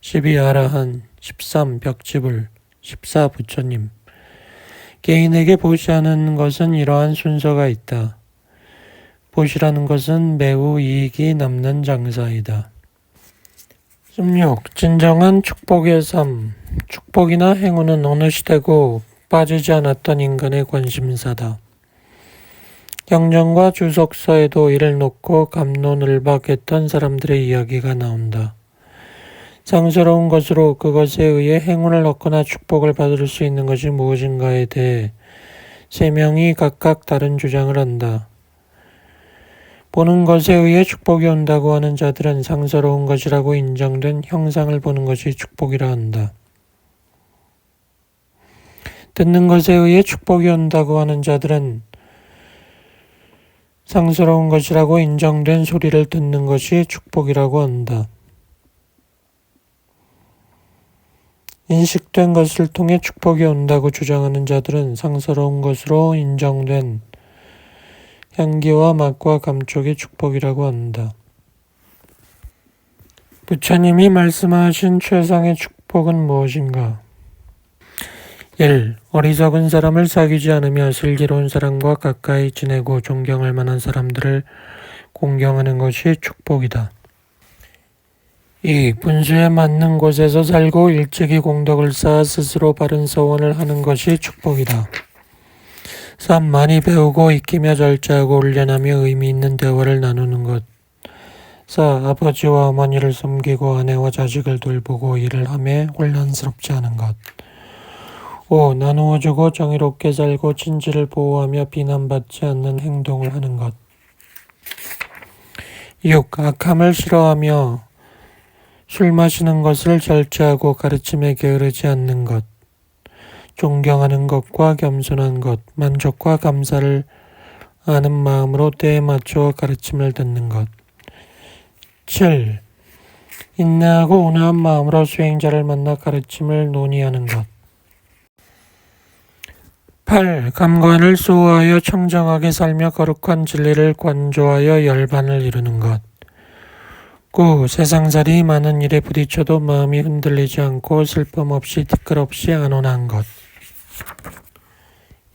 12. 아라한. 13. 벽지불. 14. 부처님. 개인에게 보시하는 것은 이러한 순서가 있다. 보시라는 것은 매우 이익이 남는 장사이다. 16. 진정한 축복의 삶. 축복이나 행운은 어느 시대고 빠지지 않았던 인간의 관심사다. 경전과 주석서에도 이를 놓고 갑론을박했던 사람들의 이야기가 나온다. 상스러운 것으로 그것에 의해 행운을 얻거나 축복을 받을 수 있는 것이 무엇인가에 대해 세 명이 각각 다른 주장을 한다. 보는 것에 의해 축복이 온다고 하는 자들은 상스러운 것이라고 인정된 형상을 보는 것이 축복이라 한다. 듣는 것에 의해 축복이 온다고 하는 자들은 상스러운 것이라고 인정된 소리를 듣는 것이 축복이라고 한다. 인식된 것을 통해 축복이 온다고 주장하는 자들은 상스러운 것으로 인정된 향기와 맛과 감촉이 축복이라고 한다. 부처님이 말씀하신 최상의 축복은 무엇인가? 1. 어리석은 사람을 사귀지 않으며 슬기로운 사람과 가까이 지내고 존경할 만한 사람들을 공경하는 것이 축복이다. 2. 분수에 맞는 곳에서 살고 일찍이 공덕을 쌓아 스스로 바른 서원을 하는 것이 축복이다. 3. 많이 배우고 익히며 절제하고 훈련하며 의미 있는 대화를 나누는 것. 4. 아버지와 어머니를 섬기고 아내와 자식을 돌보고 일을 하며 혼란스럽지 않은 것. 5. 나누어주고 정의롭게 살고 친지를 보호하며 비난받지 않는 행동을 하는 것. 6. 악함을 싫어하며 술 마시는 것을 절제하고 가르침에 게으르지 않는 것. 존경하는 것과 겸손한 것, 만족과 감사를 아는 마음으로 때에 맞춰 가르침을 듣는 것. 7. 인내하고 온화한 마음으로 수행자를 만나 가르침을 논의하는 것. 8. 감관을 수호하여 청정하게 살며 거룩한 진리를 관조하여 열반을 이루는 것. 9. 세상살이 많은 일에 부딪혀도 마음이 흔들리지 않고 슬픔 없이 티끌 없이 안온한 것.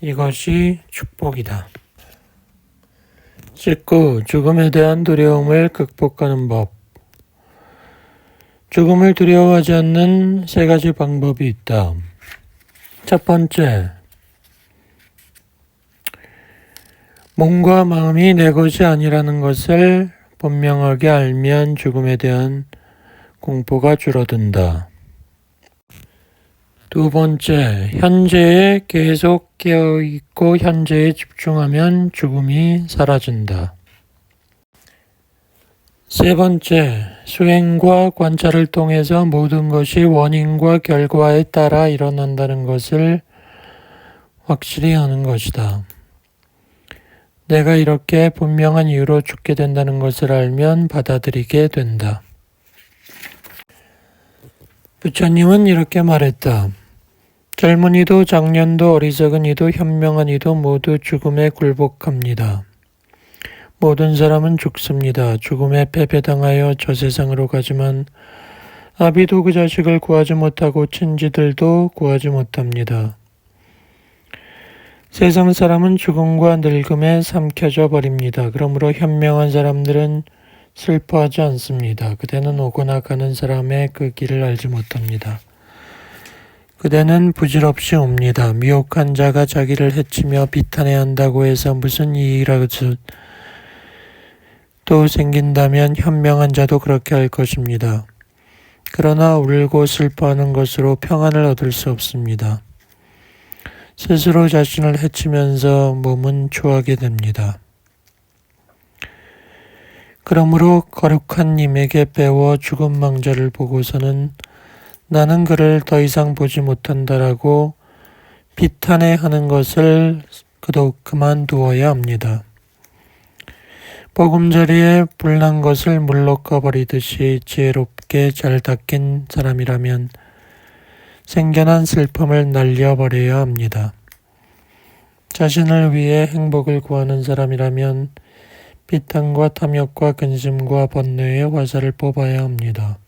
이것이 축복이다. 19. 죽음에 대한 두려움을 극복하는 법. 죽음을 두려워하지 않는 세 가지 방법이 있다. 첫 번째, 몸과 마음이 내 것이 아니라는 것을 분명하게 알면 죽음에 대한 공포가 줄어든다. 두 번째, 현재에 계속 깨어있고 현재에 집중하면 죽음이 사라진다. 세 번째, 수행과 관찰을 통해서 모든 것이 원인과 결과에 따라 일어난다는 것을 확실히 아는 것이다. 내가 이렇게 분명한 이유로 죽게 된다는 것을 알면 받아들이게 된다. 부처님은 이렇게 말했다. 젊은이도 장년도 어리석은 이도 현명한 이도 모두 죽음에 굴복합니다. 모든 사람은 죽습니다. 죽음에 패배당하여 저 세상으로 가지만 아비도 그 자식을 구하지 못하고 친지들도 구하지 못합니다. 세상 사람은 죽음과 늙음에 삼켜져 버립니다. 그러므로 현명한 사람들은 슬퍼하지 않습니다. 그대는 오거나 가는 사람의 그 길을 알지 못합니다. 그대는 부질없이 옵니다. 미혹한 자가 자기를 해치며 비탄해야 한다고 해서 무슨 이익이라도 또 생긴다면 현명한 자도 그렇게 할 것입니다. 그러나 울고 슬퍼하는 것으로 평안을 얻을 수 없습니다. 스스로 자신을 해치면서 몸은 초하게 됩니다. 그러므로 거룩한 님에게 배워 죽은 망자를 보고서는 나는 그를 더 이상 보지 못한다라고 비탄해하는 것을 그만두어야 합니다. 보금자리에 불난 것을 물로 꺼버리듯이 지혜롭게 잘 닦인 사람이라면 생겨난 슬픔을 날려버려야 합니다. 자신을 위해 행복을 구하는 사람이라면 비탄과 탐욕과 근심과 번뇌의 화살을 뽑아야 합니다.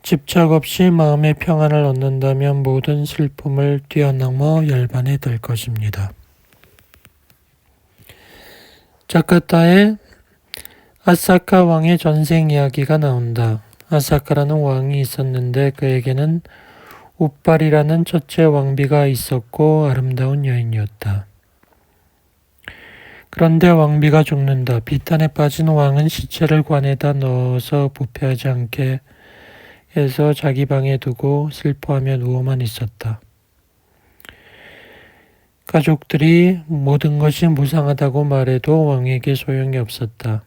집착 없이 마음의 평안을 얻는다면 모든 슬픔을 뛰어넘어 열반에 들 것입니다. 자카타의 아사카 왕의 전생 이야기가 나온다. 아사카라는 왕이 있었는데 그에게는 우빨이라는 첫째 왕비가 있었고 아름다운 여인이었다. 그런데 왕비가 죽는다. 비탄에 빠진 왕은 시체를 관에다 넣어서 부패하지 않게 해서 자기 방에 두고 슬퍼하며 누워만 있었다. 가족들이 모든 것이 무상하다고 말해도 왕에게 소용이 없었다.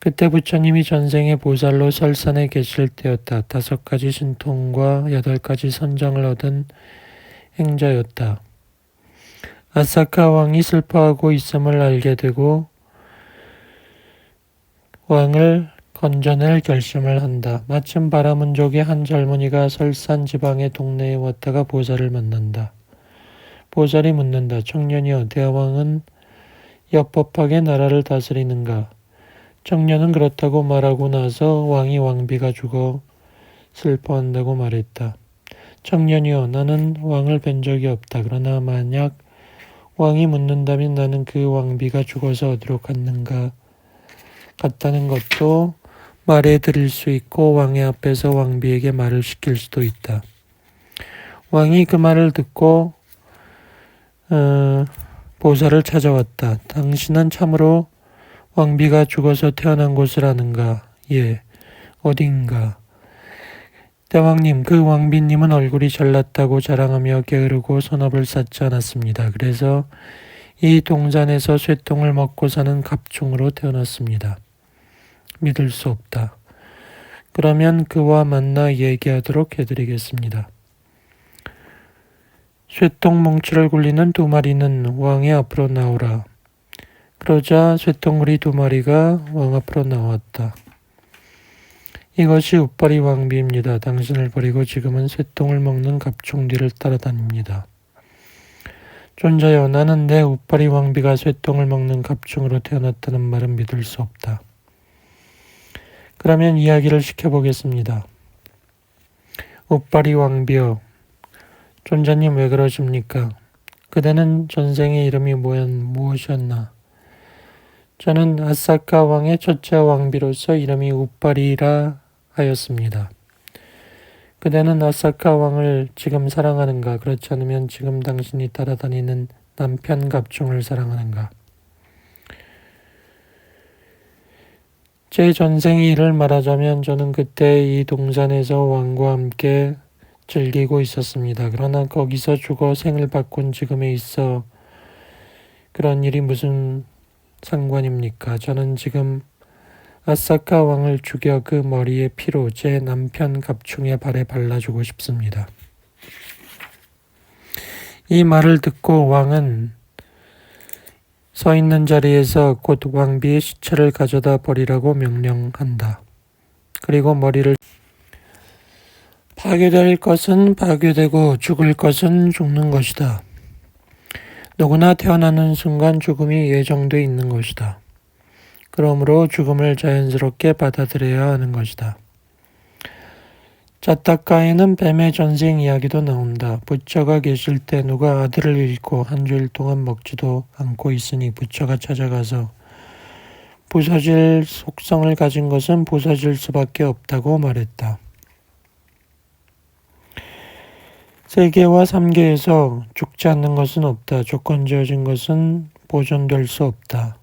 그때 부처님이 전생의 보살로 설산에 계실 때였다. 5가지 신통과 8가지 선정을 얻은 행자였다. 아사카 왕이 슬퍼하고 있음을 알게 되고 왕을 건져낼 결심을 한다. 마침 바라문족의 한 젊은이가 설산 지방의 동네에 왔다가 보살을 만난다. 보살이 묻는다. 청년이여, 대왕은 엽법하게 나라를 다스리는가? 청년은 그렇다고 말하고 나서 왕이 왕비가 죽어 슬퍼한다고 말했다. 청년이여, 나는 왕을 뵌 적이 없다. 그러나 만약 왕이 묻는다면 나는 그 왕비가 죽어서 어디로 갔다는 것도 말해 드릴 수 있고 왕의 앞에서 왕비에게 말을 시킬 수도 있다. 왕이 그 말을 듣고 보살을 찾아왔다. 당신은 참으로 왕비가 죽어서 태어난 곳을 아는가? 예, 어딘가? 대왕님, 그 왕비님은 얼굴이 잘났다고 자랑하며 게으르고 선업을 쌓지 않았습니다. 그래서 이 동산에서 쇠똥을 먹고 사는 갑충으로 태어났습니다. 믿을 수 없다. 그러면 그와 만나 얘기하도록 해드리겠습니다. 쇠똥 뭉치를 굴리는 2마리는 왕의 앞으로 나오라. 그러자 쇠똥구리 2마리가 왕 앞으로 나왔다. 이것이 우빨이 왕비입니다. 당신을 버리고 지금은 쇠똥을 먹는 갑충 뒤를 따라다닙니다. 존자여, 나는 내 우빨이 왕비가 쇠똥을 먹는 갑충으로 태어났다는 말은 믿을 수 없다. 그러면 이야기를 시켜보겠습니다. 우빨이 왕비여, 존자님 왜 그러십니까? 그대는 전생의 이름이 무엇이었나? 저는 아사카 왕의 첫째 왕비로서 이름이 우빨이라 하였습니다. 그대는 아사카 왕을 지금 사랑하는가? 그렇지 않으면 지금 당신이 따라다니는 남편 갑충을 사랑하는가? 제 전생의 일을 말하자면 저는 그때 이 동산에서 왕과 함께 즐기고 있었습니다. 그러나 거기서 죽어 생을 바꾼 지금에 있어 그런 일이 무슨 상관입니까? 저는 지금 아사카 왕을 죽여 그 머리의 피로 제 남편 갑충의 발에 발라주고 싶습니다. 이 말을 듣고 왕은 서 있는 자리에서 곧 왕비의 시체를 가져다 버리라고 명령한다. 그리고 머리를 파괴될 것은 파괴되고 죽을 것은 죽는 것이다. 누구나 태어나는 순간 죽음이 예정돼 있는 것이다. 그러므로 죽음을 자연스럽게 받아들여야 하는 것이다. 자타카에는 뱀의 전생 이야기도 나온다. 부처가 계실 때 누가 아들을 잃고 한 주일 동안 먹지도 않고 있으니 부처가 찾아가서 부서질 속성을 가진 것은 부서질 수밖에 없다고 말했다. 세계와 삼계에서 죽지 않는 것은 없다. 조건 지어진 것은 보존될 수 없다.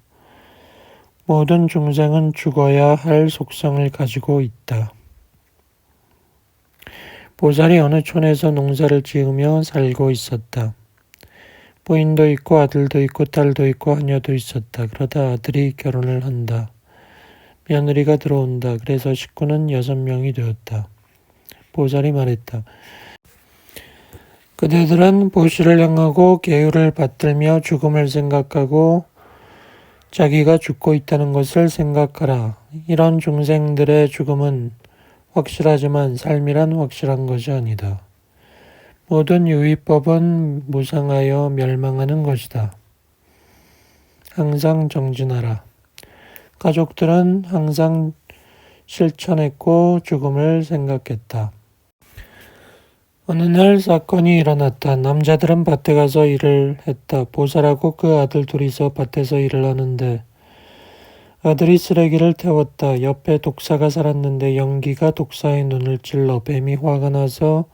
모든 중생은 죽어야 할 속성을 가지고 있다. 보살이 어느 촌에서 농사를 지으며 살고 있었다. 부인도 있고 아들도 있고 딸도 있고 하녀도 있었다. 그러다 아들이 결혼을 한다. 며느리가 들어온다. 그래서 식구는 6명이 되었다. 보살이 말했다. 그대들은 보시를 향하고 계율을 받들며 죽음을 생각하고 자기가 죽고 있다는 것을 생각하라. 이런 중생들의 죽음은 확실하지만 삶이란 확실한 것이 아니다. 모든 유의법은 무상하여 멸망하는 것이다. 항상 정진하라. 가족들은 항상 실천했고 죽음을 생각했다. 어느 날 사건이 일어났다. 남자들은 밭에 가서 일을 했다. 보살하고 그 아들 둘이서 밭에서 일을 하는데 아들이 쓰레기를 태웠다. 옆에 독사가 살았는데 연기가 독사의 눈을 찔러 뱀이 화가 나서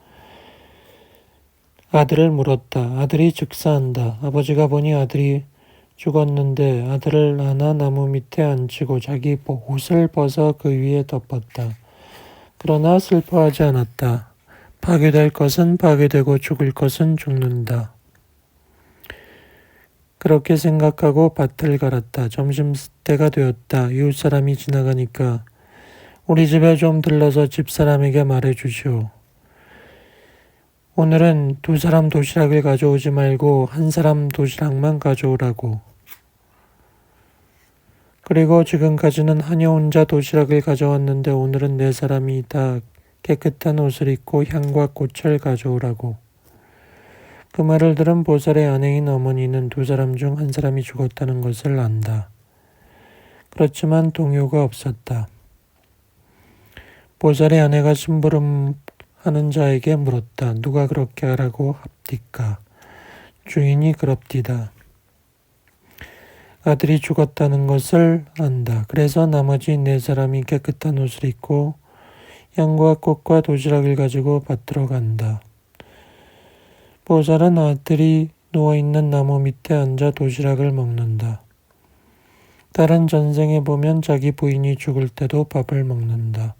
아들을 물었다. 아들이 즉사한다. 아버지가 보니 아들이 죽었는데 아들을 안아 나무 밑에 앉히고 자기 옷을 벗어 그 위에 덮었다. 그러나 슬퍼하지 않았다. 파괴될 것은 파괴되고 죽을 것은 죽는다. 그렇게 생각하고 밭을 갈았다. 점심때가 되었다. 이웃사람이 지나가니까 우리 집에 좀 들러서 집사람에게 말해주시오. 오늘은 2사람 도시락을 가져오지 말고 1사람 도시락만 가져오라고. 그리고 지금까지는 하녀 혼자 도시락을 가져왔는데 오늘은 4사람이 다 깨끗한 옷을 입고 향과 꽃을 가져오라고. 그 말을 들은 보살의 아내인 어머니는 2사람 중 1사람이 죽었다는 것을 안다. 그렇지만 동요가 없었다. 보살의 아내가 심부름하는 자에게 물었다. 누가 그렇게 하라고 합디까? 주인이 그럽디다. 아들이 죽었다는 것을 안다. 그래서 나머지 4사람이 깨끗한 옷을 입고 향과 꽃과 도시락을 가지고 밭으로 간다. 보살은 아들이 누워있는 나무 밑에 앉아 도시락을 먹는다. 다른 전생에 보면 자기 부인이 죽을 때도 밥을 먹는다.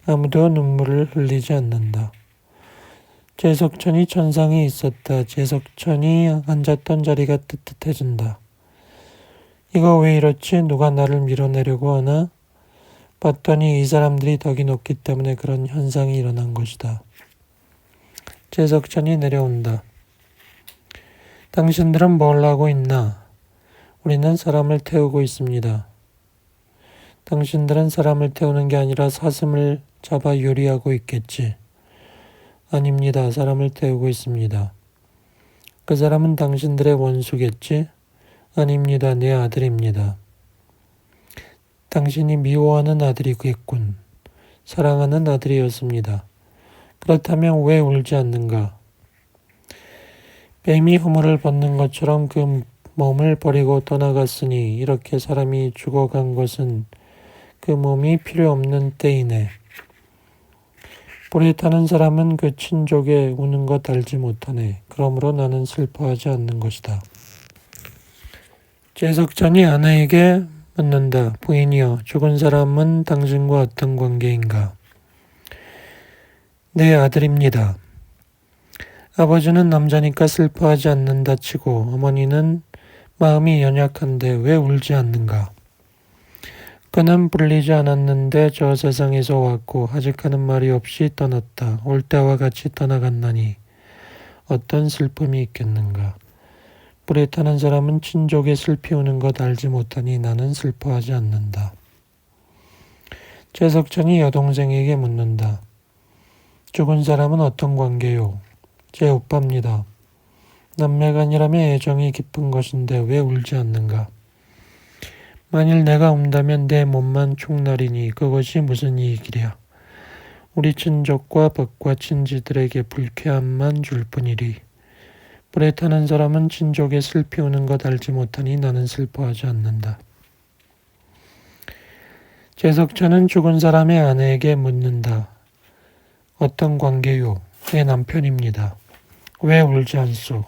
아무도 눈물을 흘리지 않는다. 제석천이 천상에 있었다. 제석천이 앉았던 자리가 뜨뜻해진다. 이거 왜 이렇지? 누가 나를 밀어내려고 하나? 봤더니 이 사람들이 덕이 높기 때문에 그런 현상이 일어난 것이다. 제석천이 내려온다. 당신들은 뭘 하고 있나? 우리는 사람을 태우고 있습니다. 당신들은 사람을 태우는 게 아니라 사슴을 잡아 요리하고 있겠지. 아닙니다. 사람을 태우고 있습니다. 그 사람은 당신들의 원수겠지? 아닙니다. 내 아들입니다. 당신이 미워하는 아들이겠군. 사랑하는 아들이었습니다. 그렇다면 왜 울지 않는가? 뱀이 허물을 벗는 것처럼 그 몸을 버리고 떠나갔으니 이렇게 사람이 죽어간 것은 그 몸이 필요 없는 때이네. 불에 타는 사람은 그 친족에 우는 것 알지 못하네. 그러므로 나는 슬퍼하지 않는 것이다. 제석천이 아내에게 묻는다. 부인이여, 죽은 사람은 당신과 어떤 관계인가? 내 아들입니다. 아버지는 남자니까 슬퍼하지 않는다 치고 어머니는 마음이 연약한데 왜 울지 않는가? 그는 불리지 않았는데 저 세상에서 왔고 아직 하는 말이 없이 떠났다. 올 때와 같이 떠나갔나니 어떤 슬픔이 있겠는가? 불에 타는 사람은 친족에 슬피 우는 것 알지 못하니 나는 슬퍼하지 않는다. 제석천이 여동생에게 묻는다. 죽은 사람은 어떤 관계요? 제 오빠입니다. 남매간이라면 애정이 깊은 것인데 왜 울지 않는가? 만일 내가 운다면 내 몸만 축날이니 그것이 무슨 이익이랴. 우리 친족과 법과 친지들에게 불쾌함만 줄 뿐이리. 불에 타는 사람은 친족에 슬피 우는 것 알지 못하니 나는 슬퍼하지 않는다. 제석천은 죽은 사람의 아내에게 묻는다. 어떤 관계요? 내 남편입니다. 왜 울지 않소?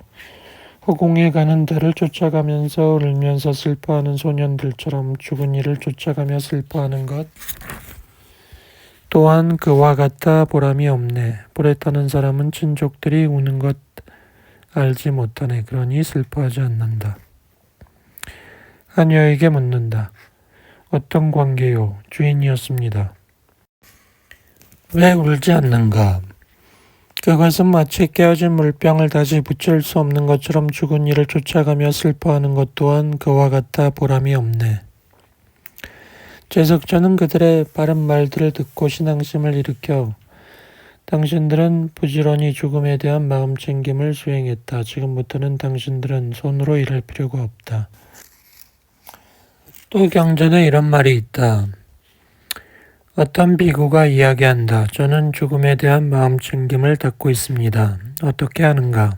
허공에 가는 달을 쫓아가면서 울면서 슬퍼하는 소년들처럼 죽은 이를 쫓아가며 슬퍼하는 것 또한 그와 같아 보람이 없네. 불에 타는 사람은 친족들이 우는 것 알지 못하네. 그러니 슬퍼하지 않는다. 하녀에게 묻는다. 어떤 관계요? 주인이었습니다. 왜 울지 않는가? 그것은 마치 깨어진 물병을 다시 붙일 수 없는 것처럼 죽은 이를 쫓아가며 슬퍼하는 것 또한 그와 같아 보람이 없네. 제석천은 그들의 바른 말들을 듣고 신앙심을 일으켜 당신들은 부지런히 죽음에 대한 마음 챙김을 수행했다. 지금부터는 당신들은 손으로 일할 필요가 없다. 또 경전에 이런 말이 있다. 어떤 비구가 이야기한다. 저는 죽음에 대한 마음 챙김을 닦고 있습니다. 어떻게 하는가?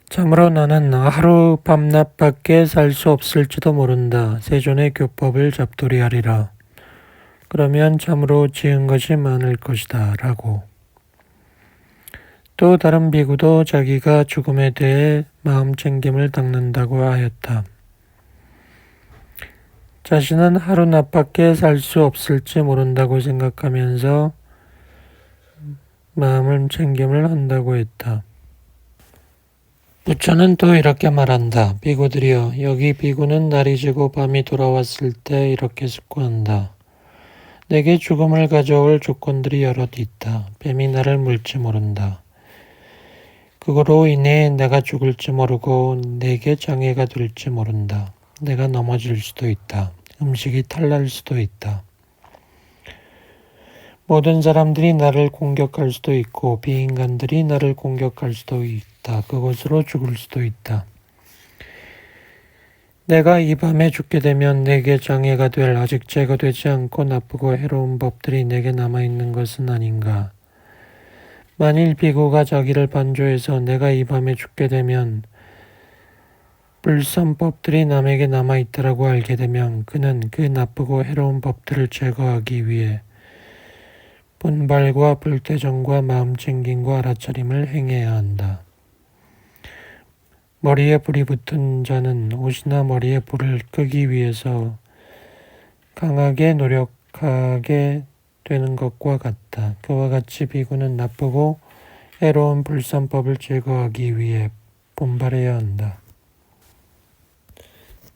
참으로 나는 하루 밤낮밖에 살 수 없을지도 모른다. 세존의 교법을 잡돌이하리라. 그러면 참으로 지은 것이 많을 것이다. 라고. 또 다른 비구도 자기가 죽음에 대해 마음 챙김을 닦는다고 하였다. 자신은 하루 낮밖에 살 수 없을지 모른다고 생각하면서 마음을 챙김을 한다고 했다. 부처는 또 이렇게 말한다. 비구들이여, 여기 비구는 날이 지고 밤이 돌아왔을 때 이렇게 숙고한다. 내게 죽음을 가져올 조건들이 여럿 있다. 뱀이 나를 물지 모른다. 그거로 인해 내가 죽을지 모르고 내게 장애가 될지 모른다. 내가 넘어질 수도 있다. 음식이 탈날 수도 있다. 모든 사람들이 나를 공격할 수도 있고 비인간들이 나를 공격할 수도 있다. 그것으로 죽을 수도 있다. 내가 이 밤에 죽게 되면 내게 장애가 될 아직 제거되지 않고 나쁘고 해로운 법들이 내게 남아있는 것은 아닌가. 만일 비구가 자기를 반조해서 내가 이 밤에 죽게 되면 불선법들이 남에게 남아있다라고 알게 되면 그는 그 나쁘고 해로운 법들을 제거하기 위해 분발과 불태정과 마음챙김과 알아차림을 행해야 한다. 머리에 불이 붙은 자는 옷이나 머리에 불을 끄기 위해서 강하게 노력하게 되는 것과 같다. 그와 같이 비구는 나쁘고 해로운 불선법을 제거하기 위해 분발해야 한다.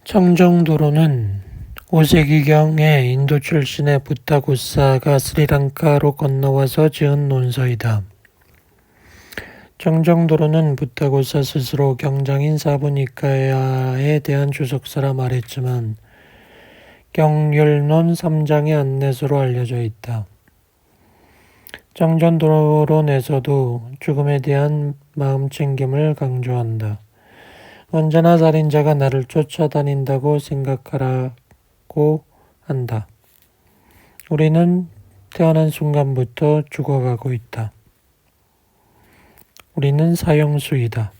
청정도로는 5세기경에 인도 출신의 부타고사가 스리랑카로 건너와서 지은 논서이다. 청정도로는 부타고사 스스로 경장인 사부니카야에 대한 주석서라 말했지만 경률론 3장의 안내서로 알려져 있다. 청정도론에서도 죽음에 대한 마음 챙김을 강조한다. 언제나 살인자가 나를 쫓아다닌다고 생각하라고 한다. 우리는 태어난 순간부터 죽어가고 있다. 우리는 사형수이다.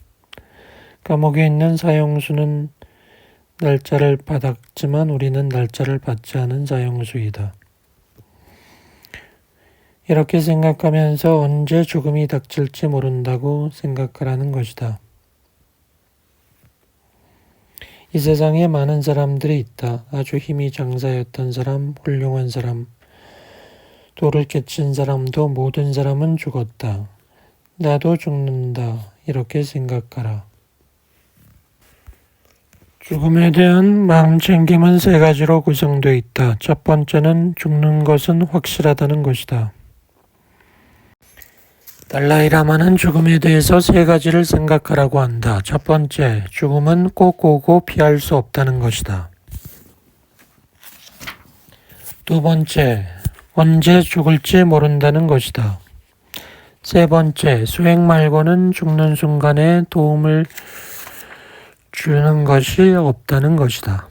감옥에 있는 사형수는 날짜를 받았지만 우리는 날짜를 받지 않은 사형수이다. 이렇게 생각하면서 언제 죽음이 닥칠지 모른다고 생각하라는 것이다. 이 세상에 많은 사람들이 있다. 아주 힘이 장사였던 사람, 훌륭한 사람, 돌을 깨친 사람도 모든 사람은 죽었다. 나도 죽는다. 이렇게 생각하라. 죽음에 대한 마음 챙김은 세 가지로 구성되어 있다. 첫 번째는 죽는 것은 확실하다는 것이다. 달라이라마는 죽음에 대해서 세 가지를 생각하라고 한다. 첫 번째, 죽음은 꼭 오고 피할 수 없다는 것이다. 두 번째, 언제 죽을지 모른다는 것이다. 세 번째, 수행 말고는 죽는 순간에 도움을 주는 것이 없다는 것이다.